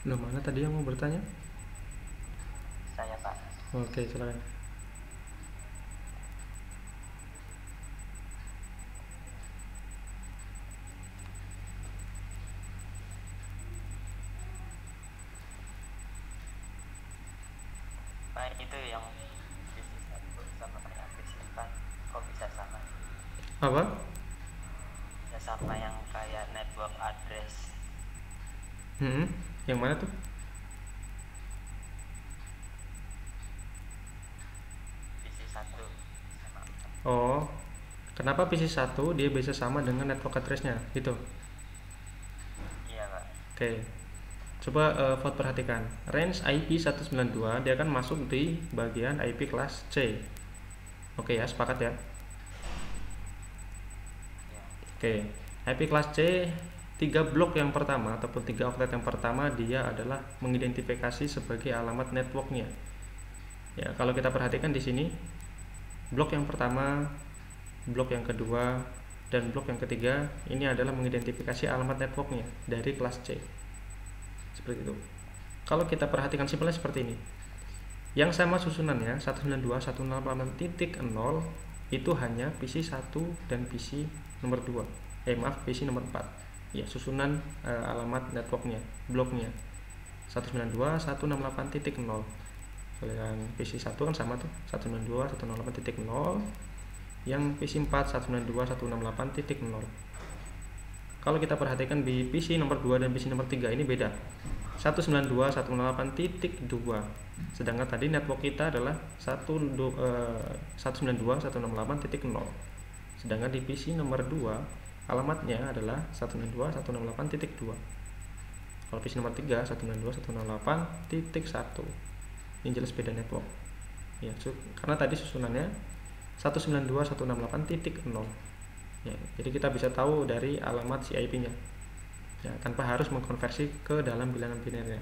Loh, mana tadi yang mau bertanya?
Saya, Pak.
Oke, silakan.
Pak, itu yang PC 1 sama yang PC 4 kok bisa sama?
Apa?
Bisa sama yang kayak network address.
Yang mana tuh?
PC 1 sama.
Oh, kenapa PC 1 dia bisa sama dengan network address-nya gitu?
Iya, Pak.
Oke. Coba vote perhatikan. Range IP 192 dia akan masuk di bagian IP kelas C. Oke ya, sepakat ya?
Iya.
Oke. IP kelas C, 3 blok yang pertama ataupun 3 oktet yang pertama dia adalah mengidentifikasi sebagai alamat networknya. Ya, kalau kita perhatikan di sini, blok yang pertama, blok yang kedua, dan blok yang ketiga ini adalah mengidentifikasi alamat networknya dari kelas C. Seperti itu. Kalau kita perhatikan simpelnya seperti ini. Yang sama susunannya 192.168.0 itu hanya PC 1 dan PC nomor 2. PC nomor 4. Ya, susunan alamat networknya, bloknya 192.168.0. Kalau yang PC 1 kan sama tuh, 192.168.0. Yang PC 4 192.168.0. Kalau kita perhatikan di PC nomor 2 dan PC nomor 3 ini beda. 192.168.2. Sedangkan tadi network kita adalah 192.168.0. Sedangkan di PC nomor 2 alamatnya adalah 192.168.2. Kalau PC nomor 3 192.168.1. Ini jelas beda network. Ya, karena tadi susunannya 192.168.0. Ya, jadi kita bisa tahu dari alamat si IP-nya. Ya, tanpa harus mengkonversi ke dalam bilangan binernya.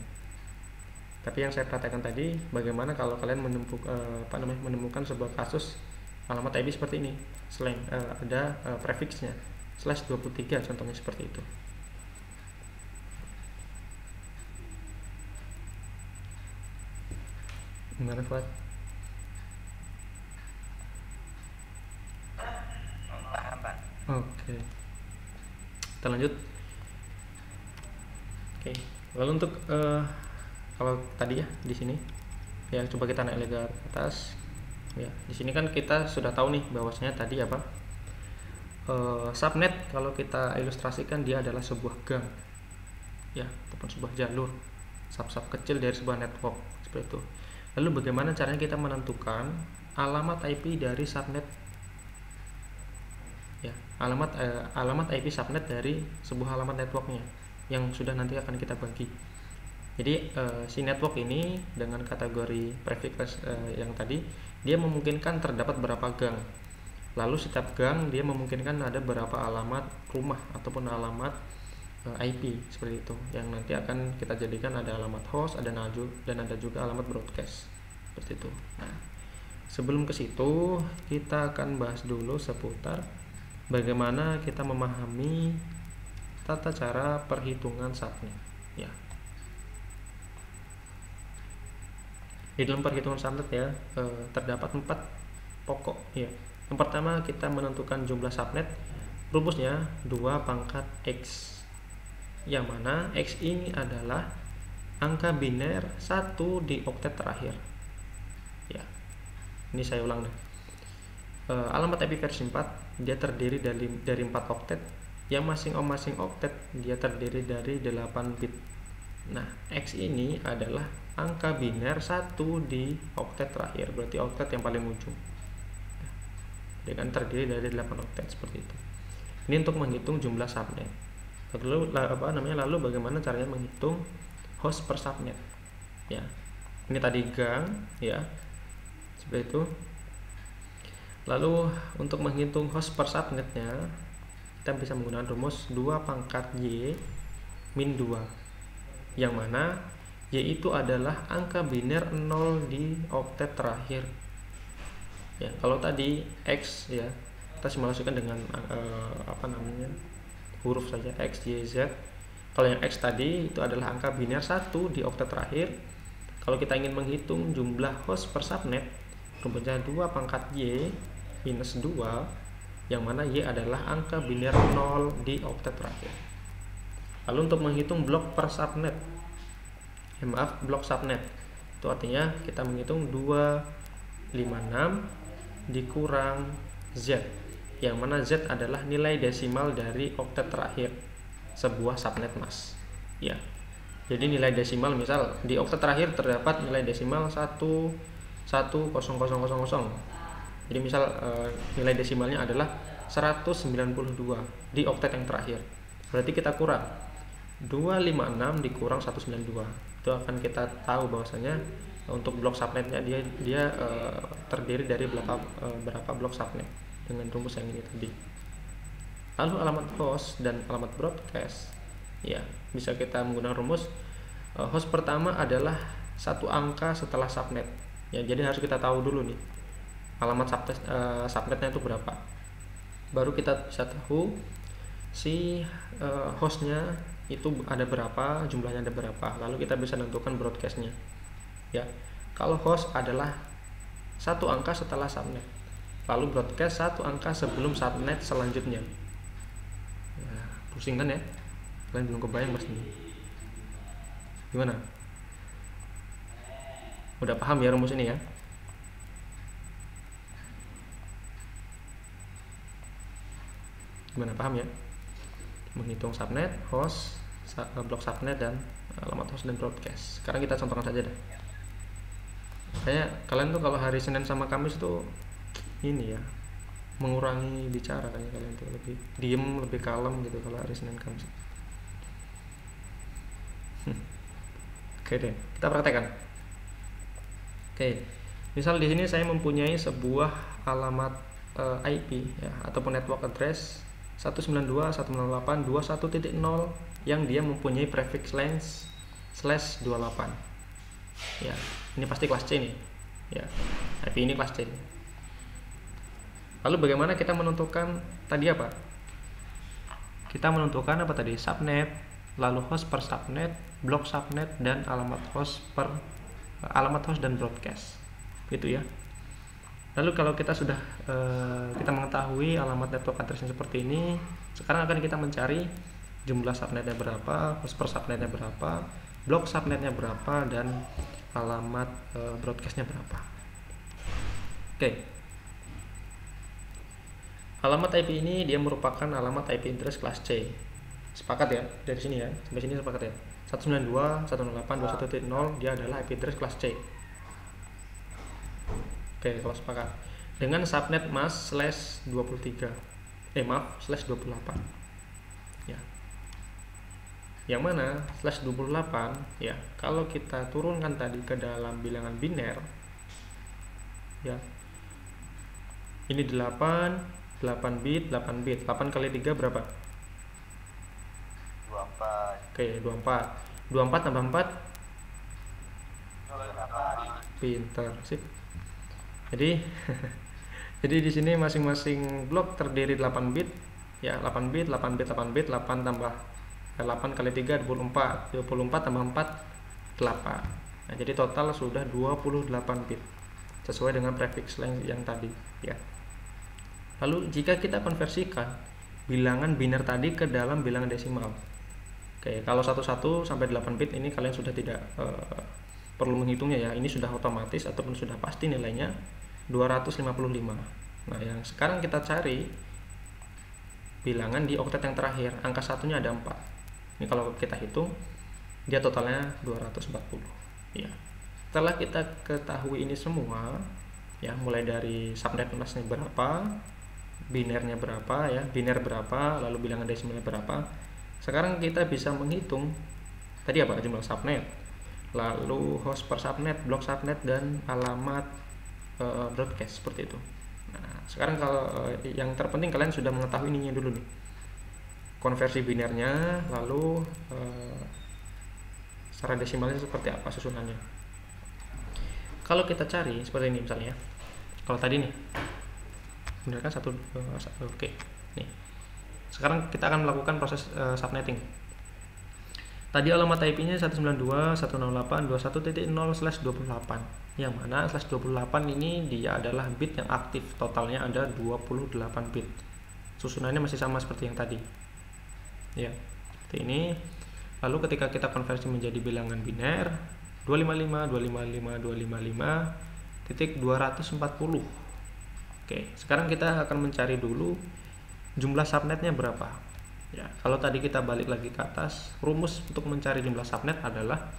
Tapi yang saya perhatikan tadi, bagaimana kalau kalian menemukan sebuah kasus alamat IP seperti ini, selain ada prefixnya /23 contohnya seperti itu. Gimana, Fuad?
Paham, Pak.
Oke. Kita lanjut. Oke. Lalu untuk kalau tadi ya di sini, ya coba kita naik lagi ke atas. Ya, di sini kan kita sudah tahu nih bahwasanya tadi apa? Subnet kalau kita ilustrasikan dia adalah sebuah gang, ya, ataupun sebuah jalur sub kecil dari sebuah network seperti itu. Lalu bagaimana caranya kita menentukan alamat IP dari subnet? Ya, alamat IP subnet dari sebuah alamat networknya yang sudah nanti akan kita bagi. Jadi si network ini dengan kategori prefix yang tadi, dia memungkinkan terdapat berapa gang. Lalu setiap gang dia memungkinkan ada berapa alamat rumah ataupun alamat IP seperti itu, yang nanti akan kita jadikan ada alamat host, ada NAJU, dan ada juga alamat broadcast seperti itu. Nah, sebelum ke situ kita akan bahas dulu seputar bagaimana kita memahami tata cara perhitungan subnet. Ya, di dalam perhitungan subnet ya terdapat 4 pokok ya. Yang pertama, kita menentukan jumlah subnet. Rumusnya 2 pangkat X, yang mana X ini adalah angka biner 1 di oktet terakhir. Ya, ini saya ulang deh. Alamat IP versi 4 dia terdiri dari 4 oktet, yang masing-masing oktet dia terdiri dari 8 bit. Nah, X ini adalah angka biner 1 di oktet terakhir, berarti oktet yang paling ujung. Dia kan terdiri dari 8 oktet seperti itu. Ini untuk menghitung jumlah subnet. Lalu bagaimana caranya menghitung host per subnet? Ya, ini tadi gang ya, seperti itu. Lalu untuk menghitung host per subnetnya, kita bisa menggunakan rumus 2 pangkat Y min 2, yang mana Y itu adalah angka biner 0 di oktet terakhir. Ya, kalau tadi X ya, kita simulasikan dengan huruf saja X, Y, Z. Kalau yang X tadi itu adalah angka biner 1 di oktet terakhir. Kalau kita ingin menghitung jumlah host per subnet, rumusnya 2 pangkat Y minus 2, yang mana Y adalah angka biner 0 di oktet terakhir. Lalu untuk menghitung blok per subnet, blok subnet, itu artinya kita menghitung 256 dikurang Z, yang mana Z adalah nilai desimal dari oktet terakhir sebuah subnet mas. Ya, jadi nilai desimal, misal di oktet terakhir terdapat nilai desimal 11000. Jadi misal nilai desimalnya adalah 192 di oktet yang terakhir. Berarti kita kurang 256 dikurang 192. Itu akan kita tahu bahwasanya untuk blok subnetnya dia terdiri dari berapa blok subnet dengan rumus yang ini tadi. Lalu alamat host dan alamat broadcast, ya bisa kita menggunakan rumus host pertama adalah 1 angka setelah subnet. Ya, jadi harus kita tahu dulu nih alamat subnetnya itu berapa. Baru kita bisa tahu si hostnya itu ada berapa, jumlahnya ada berapa. Lalu kita bisa menentukan broadcastnya. Ya, kalau host adalah 1 angka setelah subnet, lalu broadcast 1 angka sebelum subnet selanjutnya. Ya, pusing kan ya? Kalian belum kebayang pasti. Gimana? Udah paham ya rumus ini ya? Gimana, paham ya? Menghitung subnet, host, blok subnet, dan alamat host dan broadcast. Sekarang kita contohkan saja deh. Kayaknya kalian tuh kalau hari Senin sama Kamis tuh ini ya, mengurangi bicara, kayaknya kalian tuh lebih diem, lebih kalem gitu kalau hari Senin Kamis. Oke deh, kita praktekkan. Oke, misal di sini saya mempunyai sebuah alamat IP ya, ataupun network address 192.168.21.0 yang dia mempunyai prefix length /28. Ya, ini pasti kelas C nih. Ya, IP ini kelas C. Lalu bagaimana kita menentukan tadi apa? Kita menentukan apa tadi? Subnet, lalu host per subnet, blok subnet, dan alamat host dan broadcast. Gitu ya. Lalu kalau kita sudah kita mengetahui alamat network address seperti ini, sekarang akan kita mencari jumlah subnetnya berapa, host per subnetnya berapa, blok subnetnya berapa, dan alamat broadcastnya berapa. Oke. Alamat IP ini dia merupakan alamat IP address kelas C. Sepakat ya? Dari sini ya, sampai sini sepakat ya. 192.168.21.0 dia adalah IP address kelas C. Oke, kalau sepakat. Dengan subnet mas /23. /28. Ya. Yang mana /28 ya, kalau kita turunkan tadi ke dalam bilangan biner ya. Ini 8 bit, 8 bit. 8 kali 3 berapa?
24.
Oke, 24. 24 tambah 4
28.
pinter sip. Jadi jadi di sini masing-masing blok terdiri 8 bit ya, 8 bit 8 bit 8 bit. 8 tambah 8 kali 3 24. 24 tambah 4 8. Nah, jadi total sudah 28 bit sesuai dengan prefix length yang tadi ya. Lalu jika kita konversikan bilangan biner tadi ke dalam bilangan desimal. Oke, kalau 11 sampai 8 bit ini kalian sudah tidak perlu menghitungnya ya. Ini sudah otomatis ataupun sudah pasti nilainya 255. Nah, yang sekarang kita cari bilangan di oktet yang terakhir. Angka satunya ada 4. Ini kalau kita hitung dia totalnya 240 ya. Setelah kita ketahui ini semua ya, mulai dari subnet masnya berapa, binernya berapa ya, biner berapa, lalu bilangan desimalnya berapa. Sekarang kita bisa menghitung tadi apa jumlah subnet, lalu host per subnet, blok subnet, dan alamat broadcast seperti itu. Nah, sekarang kalau yang terpenting kalian sudah mengetahui ininya dulu nih, konversi binernya, lalu secara desimalnya seperti apa susunannya. Kalau kita cari seperti ini misalnya, kalau tadi nih benar kan satu oke. Nih sekarang kita akan melakukan proses subnetting. Tadi alamat IP-nya 192.168.21.0/28, yang mana /28 ini dia adalah bit yang aktif, totalnya ada 28 bit. Susunannya masih sama seperti yang tadi ya, seperti ini. Lalu ketika kita konversi menjadi bilangan biner 255.255.240. Oke, sekarang kita akan mencari dulu jumlah subnetnya berapa ya. Kalau tadi kita balik lagi ke atas, rumus untuk mencari jumlah subnet adalah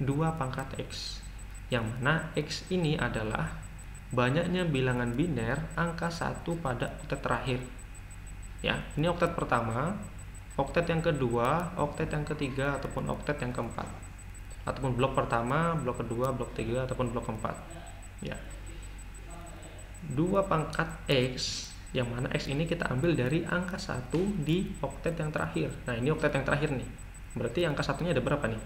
2 pangkat X, yang mana X ini adalah banyaknya bilangan biner angka 1 pada oktet terakhir ya. Ini oktet pertama, oktet yang kedua, oktet yang ketiga, ataupun oktet yang keempat, ataupun blok pertama, blok kedua, blok ketiga, ataupun blok keempat ya. 2 pangkat X, yang mana X ini kita ambil dari angka 1 di oktet yang terakhir. Nah, ini oktet yang terakhir nih, berarti angka satunya ada berapa nih?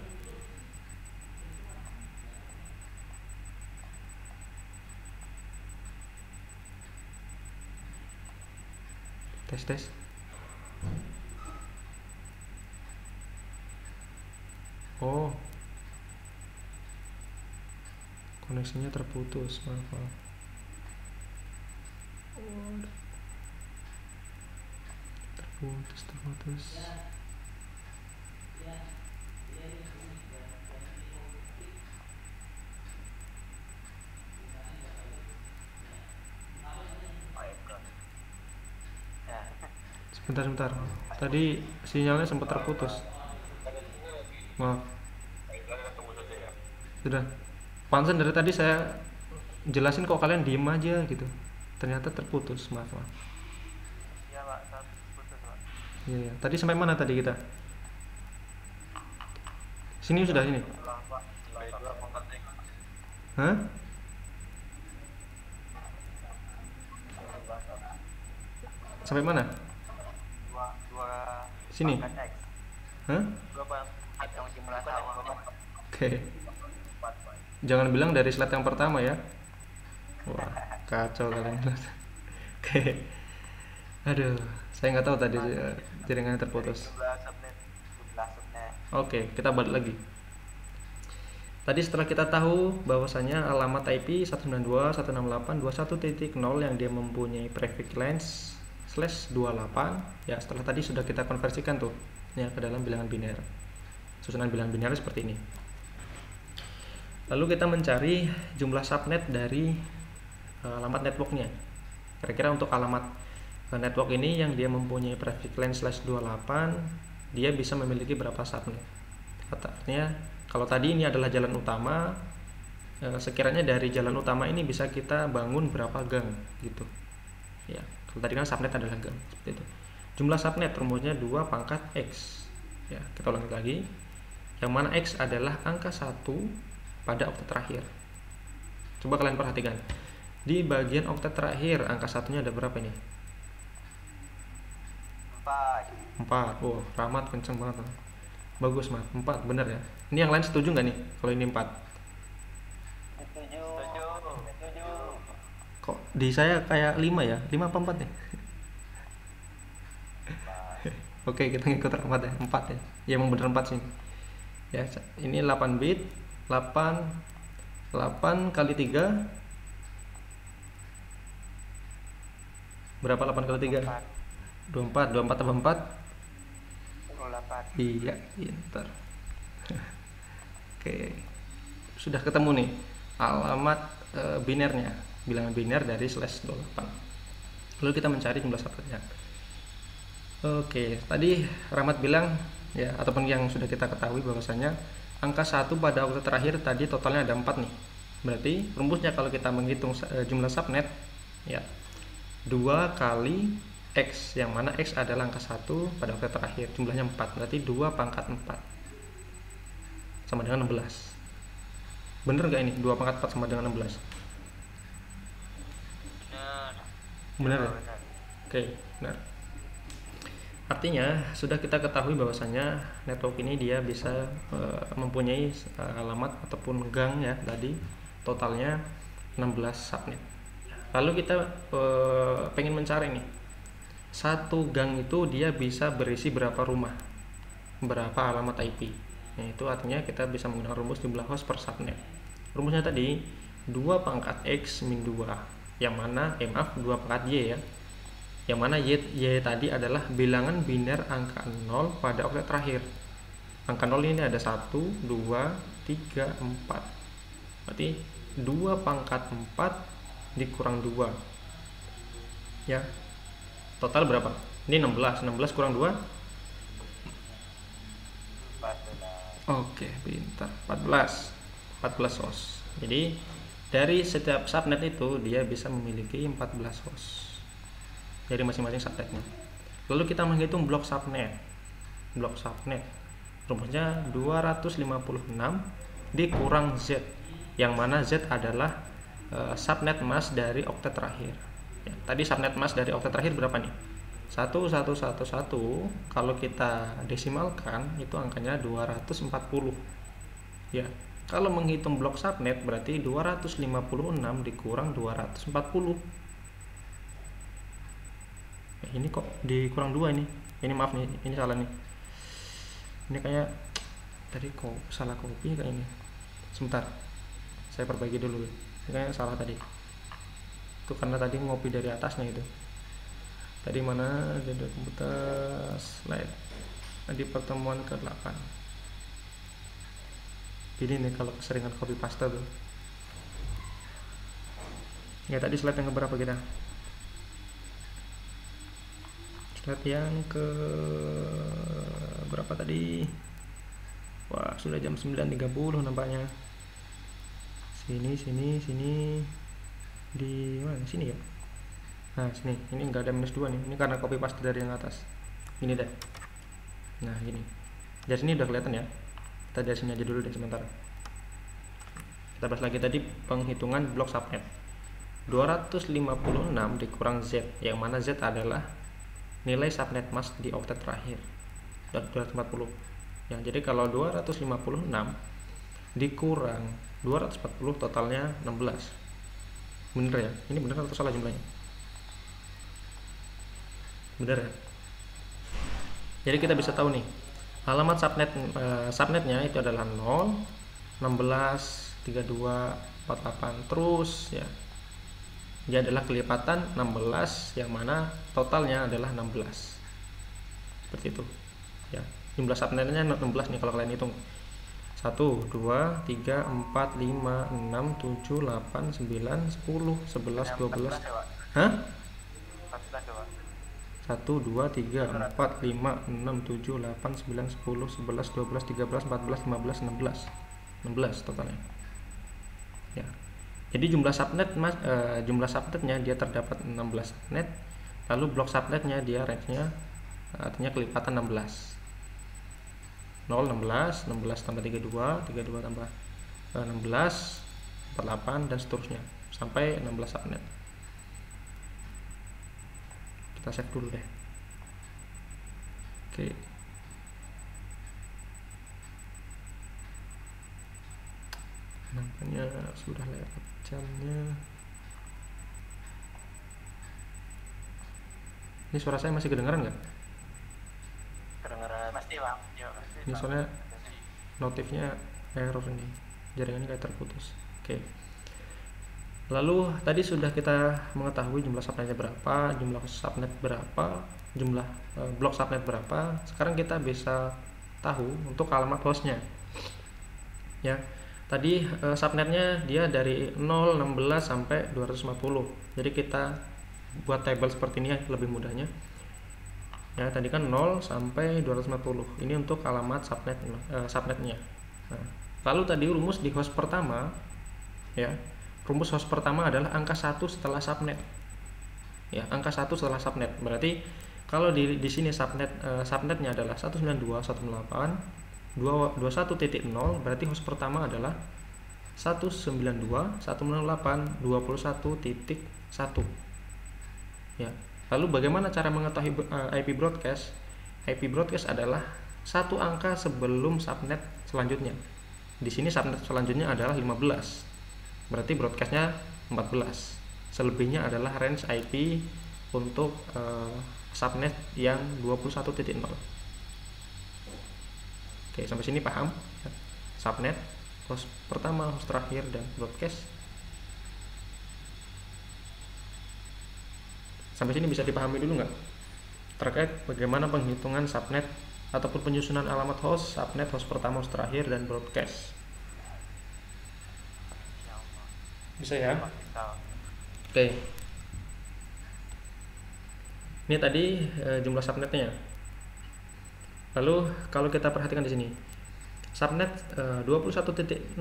Tes. Oh, koneksinya terputus, maaf. Terputus. Sebentar. Tadi sinyalnya sempat terputus. Maaf. Sudah. Pansen dari tadi saya jelasin kok kalian diem aja gitu. Ternyata terputus. Maaf.
Iya, Pak. Terputus, Pak.
Iya. Tadi sampai mana tadi kita? Sini sudah sini. Hah? Sampai mana? Sini. Hah? Oke. Jangan bilang dari slide yang pertama ya. Wah, kacau kalian. Oke. Aduh, saya nggak tahu tadi jaringannya terputus. Oke, kita balik lagi. Tadi setelah kita tahu bahwasanya alamat IP 192.168.21.0 yang dia mempunyai prefix length /28 ya, setelah tadi sudah kita konversikan tuh ya ke dalam bilangan biner. Susunan bilangan biner seperti ini. Lalu kita mencari jumlah subnet dari alamat networknya. Kira-kira untuk alamat network ini yang dia mempunyai prefix length /28, dia bisa memiliki berapa subnet. Artinya kalau tadi ini adalah jalan utama sekiranya dari jalan utama ini bisa kita bangun berapa gang gitu ya. Kalau tadi kan subnet adalah gang, seperti itu. Jumlah subnet rumusnya 2 pangkat X ya. Kita ulangi lagi, yang mana X adalah angka 1 pada oktet terakhir. Coba kalian perhatikan di bagian oktet terakhir angka satunya ada berapa ini? 4. Wow, Rahmat kenceng banget. Bagus, Mat. 4, bener ya. Ini yang lain setuju nggak nih kalau ini 4?
Setuju.
Kok di saya kayak 5 ya? 5 apa 4 nih? Oke, kita ngikut Rahmat ya, 4 ya. Ya emang bener 4 sih. Ya, ini 8 bit. 8 kali 3 berapa? 8 kali 3 24 tambah 4
28.
iya, pintar. Oke, sudah ketemu nih alamat binernya, bilangan biner dari /28. Lalu kita mencari jumlah subnetnya. Oke, tadi Rahmat bilang ya, ataupun yang sudah kita ketahui bahwasanya angka 1 pada oktet terakhir tadi totalnya ada 4 nih. Berarti rumusnya kalau kita menghitung jumlah subnet ya, 2 kali X, yang mana X adalah angka 1 pada oktet terakhir, jumlahnya 4, berarti 2 pangkat 4 sama dengan 16. Bener gak ini? 2 pangkat 4 sama dengan 16? Bener ya? Oke, benar. Artinya sudah kita ketahui bahwasanya network ini dia bisa mempunyai alamat ataupun gang ya, tadi totalnya 16 subnet. Lalu kita pengen mencari nih, satu gang itu dia bisa berisi berapa rumah, berapa alamat IP. Nah, itu artinya kita bisa menggunakan rumus jumlah host per subnet. Rumusnya tadi 2 pangkat X min 2, yang mana 2 pangkat Y ya, yang mana Y tadi adalah bilangan biner angka 0 pada oktet terakhir. Angka 0 ini ada 1, 2, 3, 4. Berarti 2 pangkat 4 dikurang 2 ya, total berapa? Ini 16 kurang 2
14.
Oke, pintar. 14 host. Jadi dari setiap subnet itu dia bisa memiliki 14 host dari masing-masing subnetnya. Lalu kita menghitung blok subnet. Rumusnya 256 dikurang Z, yang mana Z adalah subnet mask dari oktet terakhir ya. Tadi subnet mask dari oktet terakhir berapa nih? 1111. Kalau kita desimalkan itu angkanya 240 ya. Kalau menghitung blok subnet berarti 256 dikurang 240. Ini kok dikurang 2 ini. Ini maaf nih, ini salah nih. Ini kayak tadi kok salah copy kayak ini. Sebentar, saya perbaiki dulu. Ini kayaknya salah tadi. Itu karena tadi ngopi dari atasnya itu. Tadi mana jadwal komputer slide di pertemuan ke-8. Ini nih kalau keseringan copy paste tuh. Ya tadi slide yang keberapa kita? Slide yang ke berapa tadi? Wah, sudah jam 9.30 nampaknya. Sini di mana? Sini ya. Nah, sini. Ini enggak ada -2 nih. Ini karena copy paste dari yang atas. Ini deh. Nah, gini. Dari sini udah kelihatan ya. Kita dari sini aja dulu deh sebentar. Kita bahas lagi tadi penghitungan blok subnet. 256 dikurang Z, yang mana Z adalah nilai subnet mask di oktet terakhir. 240. Ya, jadi kalau 256 dikurang 240 totalnya 16. Bener ya? Ini bener atau salah jumlahnya? Bener ya? Jadi kita bisa tahu nih, alamat subnetnya itu adalah 0, 16, 32, 48 terus ya. Dia adalah kelipatan 16, yang mana totalnya adalah 16. Seperti itu. Ya, jumlah subnetnya 16 nih kalau kalian hitung. 1, 2, 3, 4, 5, 6, 7, 8, 9, 10, 11, 12. Hah? 1, 2, 3, 4, 5, 6, 7, 8, 9, 10, 11, 12, 13, 14, 15, 16. 16 totalnya. ya. Jadi jumlah subnetnya dia terdapat 16 subnet, lalu blok subnetnya dia range-nya artinya kelipatan 16. 0 16 tambah 32 tambah 16 48 dan seterusnya sampai 16 subnet. Kita save dulu deh. Oke. Nampaknya sudah lewat jamnya. Ini suara saya masih kedengaran nggak?
Kedengaran pasti bang. Ya, pasti,
Ini soalnya notifnya error ini, jaringannya kayak terputus. Oke. Lalu tadi sudah kita mengetahui jumlah subnetnya berapa, jumlah subnet berapa, jumlah blok subnet berapa. Sekarang kita bisa tahu untuk alamat hostnya. Ya, tadi subnetnya dia dari 0, 16 sampai 250. Jadi kita buat table seperti ini ya, lebih mudahnya. Ya, tadi kan 0 sampai 250. Ini untuk alamat subnetnya. Nah, lalu tadi rumus di host pertama, ya. Rumus host pertama adalah angka 1 setelah subnet. Ya, angka 1 setelah subnet. Berarti kalau di sini subnetnya adalah 192.168.21.0, berarti host pertama adalah 192.168.21.1. Ya. Lalu bagaimana cara mengetahui IP broadcast? IP broadcast adalah satu angka sebelum subnet selanjutnya. Di sini subnet selanjutnya adalah 15. Berarti broadcastnya 14. Selebihnya adalah range IP untuk subnet yang 21.0. Oke, sampai sini paham? Subnet, host pertama, host terakhir, dan broadcast. Sampai sini bisa dipahami dulu nggak? Terkait bagaimana penghitungan subnet ataupun penyusunan alamat host, subnet, host pertama, host terakhir, dan broadcast. Bisa ya? Oke. Ini tadi jumlah subnetnya. Lalu kalau kita perhatikan di sini, subnet 21.16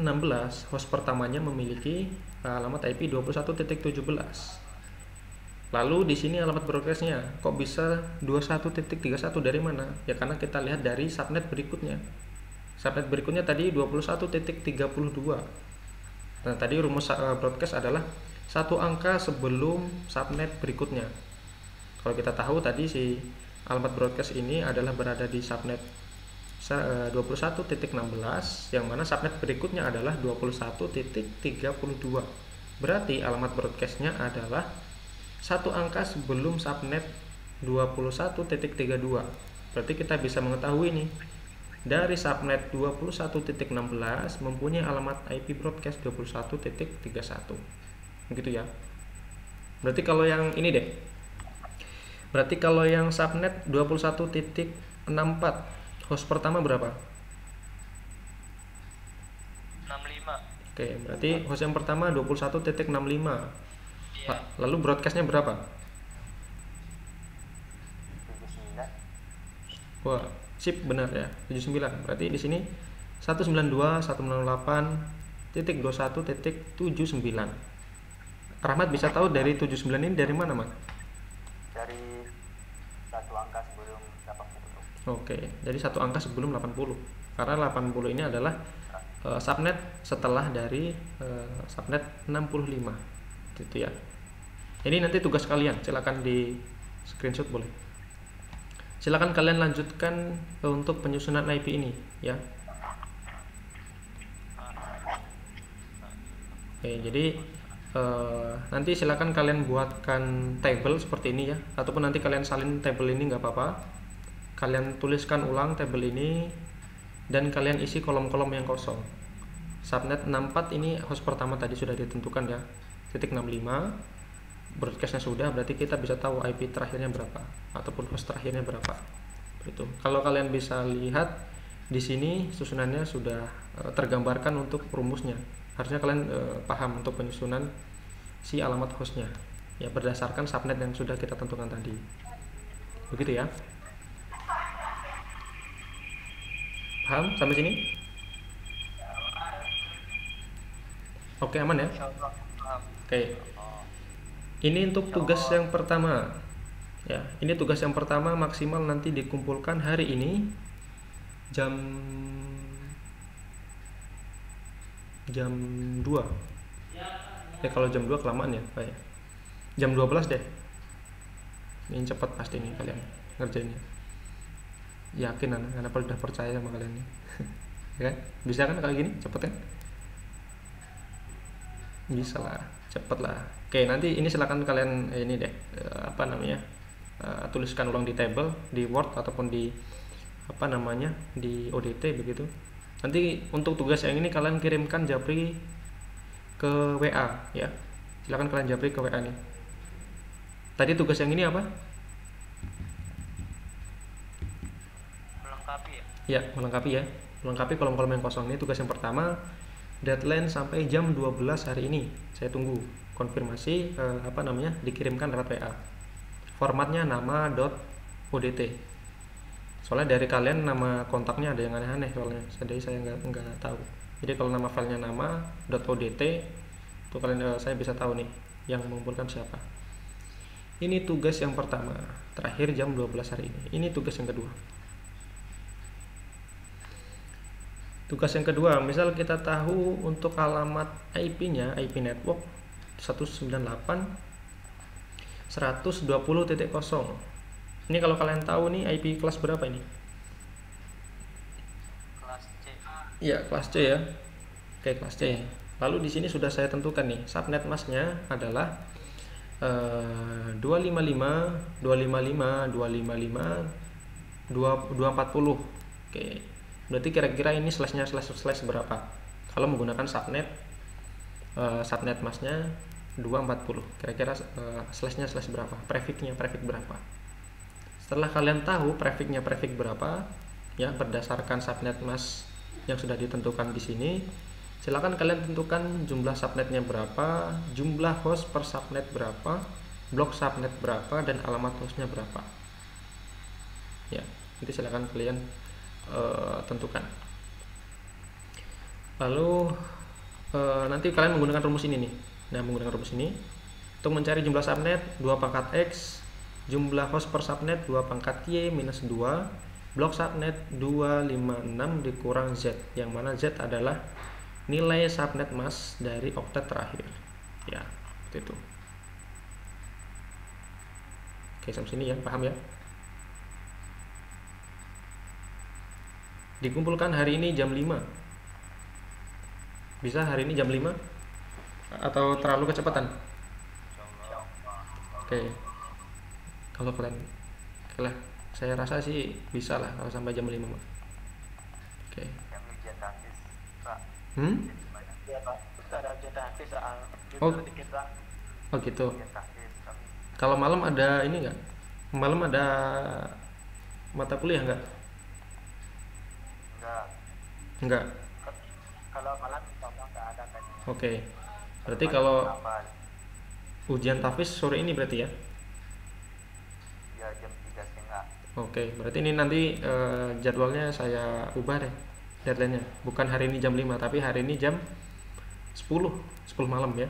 host pertamanya memiliki alamat IP 21.17. Lalu di sini alamat broadcastnya kok bisa 21.31 dari mana? Ya karena kita lihat dari subnet berikutnya. Subnet berikutnya tadi 21.32. Nah, tadi rumus broadcast adalah satu angka sebelum subnet berikutnya. Kalau kita tahu tadi si alamat broadcast ini adalah berada di subnet 21.16, yang mana subnet berikutnya adalah 21.32. Berarti alamat broadcastnya adalah satu angka sebelum subnet 21.32. Berarti kita bisa mengetahui nih, dari subnet 21.16 mempunyai alamat IP broadcast 21.31. Begitu ya. Berarti kalau yang ini deh. Berarti kalau yang subnet 21.64 host pertama berapa?
65.
Oke, berarti host yang pertama 21.65. Iya. Lalu broadcastnya berapa? 79. Wah, sip, benar ya, 79. Berarti di sini 192.168.21.79. Rahmat bisa tahu dari 79 ini dari mana, Mak?
Dari satu angka sebelum 80.
Oke, jadi satu angka sebelum 80. Karena 80 ini adalah subnet setelah dari subnet 65. Gitu ya. Ini nanti tugas kalian, silakan di screenshot boleh. Silakan kalian lanjutkan untuk penyusunan IP ini ya. Oke, jadi nanti silakan kalian buatkan table seperti ini ya, ataupun nanti kalian salin table ini nggak apa-apa. Kalian tuliskan ulang table ini dan kalian isi kolom-kolom yang kosong. Subnet 64 ini host pertama tadi sudah ditentukan ya, titik 65. Broadcastnya sudah, berarti kita bisa tahu IP terakhirnya berapa ataupun host terakhirnya berapa. Itu. Kalau kalian bisa lihat di sini susunannya sudah tergambarkan untuk rumusnya. Harusnya kalian paham untuk penyusunan si alamat hostnya ya, berdasarkan subnet yang sudah kita tentukan tadi. Begitu ya. Paham sampai sini? Oke, aman ya?
Insya Allah paham.
Oke,
Oh,
ini untuk
insya
tugas
Allah.
yang pertama. Ya, ini tugas yang pertama maksimal nanti dikumpulkan hari ini jam jam 2. Kalau jam 2 kelamaan ya, Pak ya. Jam 12 deh. Ini cepat pasti nih kalian ngerjainnya. Yakin anak udah percaya sama kalian nih. Ya kan? Bisa kan kalau gini cepet kan? Bisa lah, cepet lah. Oke, nanti ini silakan kalian ini deh, apa namanya, tuliskan ulang di table, di Word ataupun di apa namanya di ODT begitu. Nanti untuk tugas yang ini kalian kirimkan Japri ke WA ya. Silakan kalian Japri ke WA nih. Tadi tugas yang ini apa?
Melengkapi ya.
Ya, melengkapi ya. Melengkapi kolom-kolom yang kosong. Ini tugas yang pertama. Deadline sampai jam 12 hari ini. Saya tunggu konfirmasi apa namanya dikirimkan lewat WA. Formatnya nama.odt. Soalnya dari kalian nama kontaknya ada yang aneh-aneh soalnya. Jadi saya nggak tahu. Jadi kalau nama filenya nama.odt itu kalian saya bisa tahu nih yang mengumpulkan siapa. Ini tugas yang pertama, terakhir jam 12 hari ini. Ini tugas yang kedua. Tugas yang kedua, misal kita tahu untuk alamat IP-nya, IP network 198.120.0. Ini kalau kalian tahu nih IP kelas berapa ini?
Kelas C.
Iya, kelas C ya. Oke, kelas C. Lalu di sini sudah saya tentukan nih, subnet masknya adalah 255.255.255.240. Oke. Berarti kira-kira ini slashnya slash berapa? Kalau menggunakan subnet masknya 240. Kira-kira slashnya slash berapa? Prefixnya prefix berapa? Setelah kalian tahu prefixnya prefix berapa, ya berdasarkan subnet mask yang sudah ditentukan di sini, silakan kalian tentukan jumlah subnetnya berapa, jumlah host per subnet berapa, blok subnet berapa, dan alamat hostnya berapa. Ya, nanti silakan kalian tentukan. Lalu nanti kalian menggunakan rumus ini nih. Nah, menggunakan rumus ini untuk mencari jumlah subnet 2 pangkat X, jumlah host per subnet 2 pangkat Y minus 2, blok subnet 256 dikurang Z, yang mana Z adalah nilai subnet mask dari oktet terakhir. Ya, seperti itu. Oke, sampai sini ya, paham ya? Dikumpulkan hari ini jam 5. Bisa hari ini jam 5? Atau terlalu kecepatan? Oke. Kalau kalian saya rasa sih bisa lah kalau sampai jam 5. Oke.
Yang ujian tahfiz, Pak. Iya, Pak. Kita ada ujian tahfiz soal dikit, Pak.
Oh gitu.
Ujian tahfiz kami.
Kalau malam ada ini nggak? Malam ada mata kuliah nggak? Enggak.
Kalau malam insya nggak ada kan.
Oke. Berarti kalau ujian tahfiz sore ini berarti ya?
Ya jam 3:30.
Oke, berarti ini nanti jadwalnya saya ubah deh deadline-nya. Bukan hari ini jam 5, tapi hari ini jam 10 malam ya.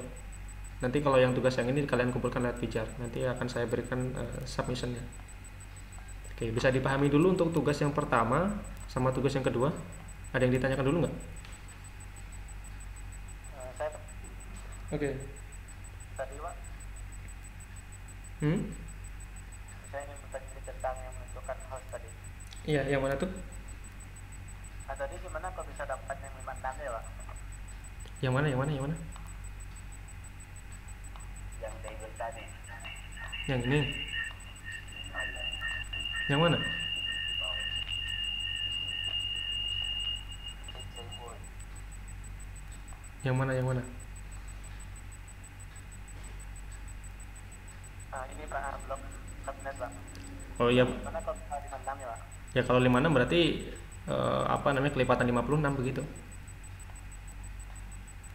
Nanti kalau yang tugas yang ini kalian kumpulkan lewat Pijar. Nanti akan saya berikan submission-nya. Oke, bisa dipahami dulu untuk tugas yang pertama sama tugas yang kedua. Ada yang ditanyakan dulu nggak?
Saya
Oke.
tadi, Pak. Saya ingin bertanya tentang yang menentukan host tadi.
Iya, yang mana tuh?
Tadi gimana kok bisa dapat yang 56 ya, Pak?
Yang mana?
Yang table tadi.
Yang ini. Yang mana? Yang mana?
Ini Pak, blok subnet, Pak.
Oh iya.
Gimana kok bisa 56 ya, Pak?
Ya kalau 56 berarti apa namanya kelipatan 56 begitu.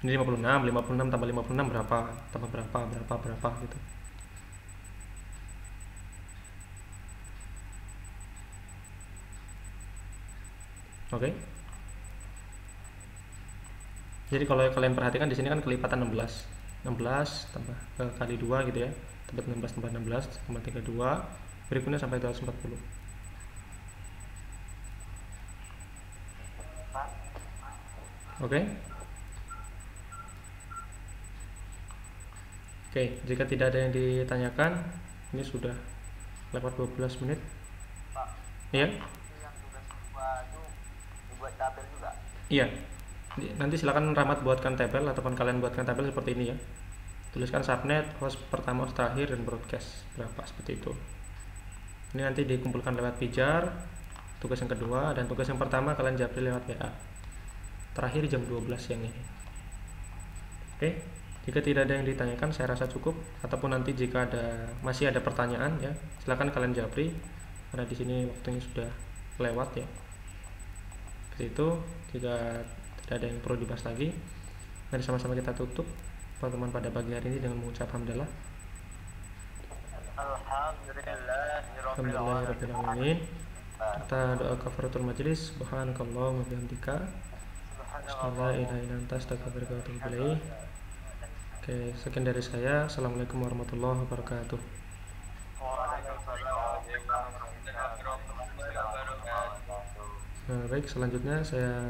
Ini 56 tambah 56 berapa? Tambah berapa gitu. Oke. Jadi kalau kalian perhatikan di sini kan kelipatan 16 tambah kali 2 gitu ya, dapat 16 tambah 16 tambah 32, berikutnya sampai 240. Oke. Oke, jika tidak ada yang ditanyakan, ini sudah lewat 12 menit.
Pak,
Iya.
itu yang tugas dua itu dibuat tabel juga.
Iya. Nanti silakan Rahmat buatkan tabel ataupun kalian buatkan tabel seperti ini ya. Tuliskan subnet, host pertama, host terakhir, dan broadcast berapa, seperti itu. Ini nanti dikumpulkan lewat pijar, tugas yang kedua, dan tugas yang pertama kalian japri lewat WA. Terakhir jam 12 siang ini. Oke, jika tidak ada yang ditanyakan saya rasa cukup, ataupun nanti jika masih ada pertanyaan ya, silakan kalian japri karena di sini waktunya sudah lewat ya. Seperti itu, jika tidak ada yang perlu dibahas lagi, mari sama-sama kita tutup pertemuan pada pagi hari ini dengan mengucap hamdalah. Alhamdulillahirabbil alamin. Kita doa kafaratul majelis. Subhanakallahumma wa bihamdika, asyhadu an la ilaha illa anta, astaghfiruka wa atubu ilaik. Oke, sekian dari saya. Assalamualaikum warahmatullahi wabarakatuh. Baik, selanjutnya saya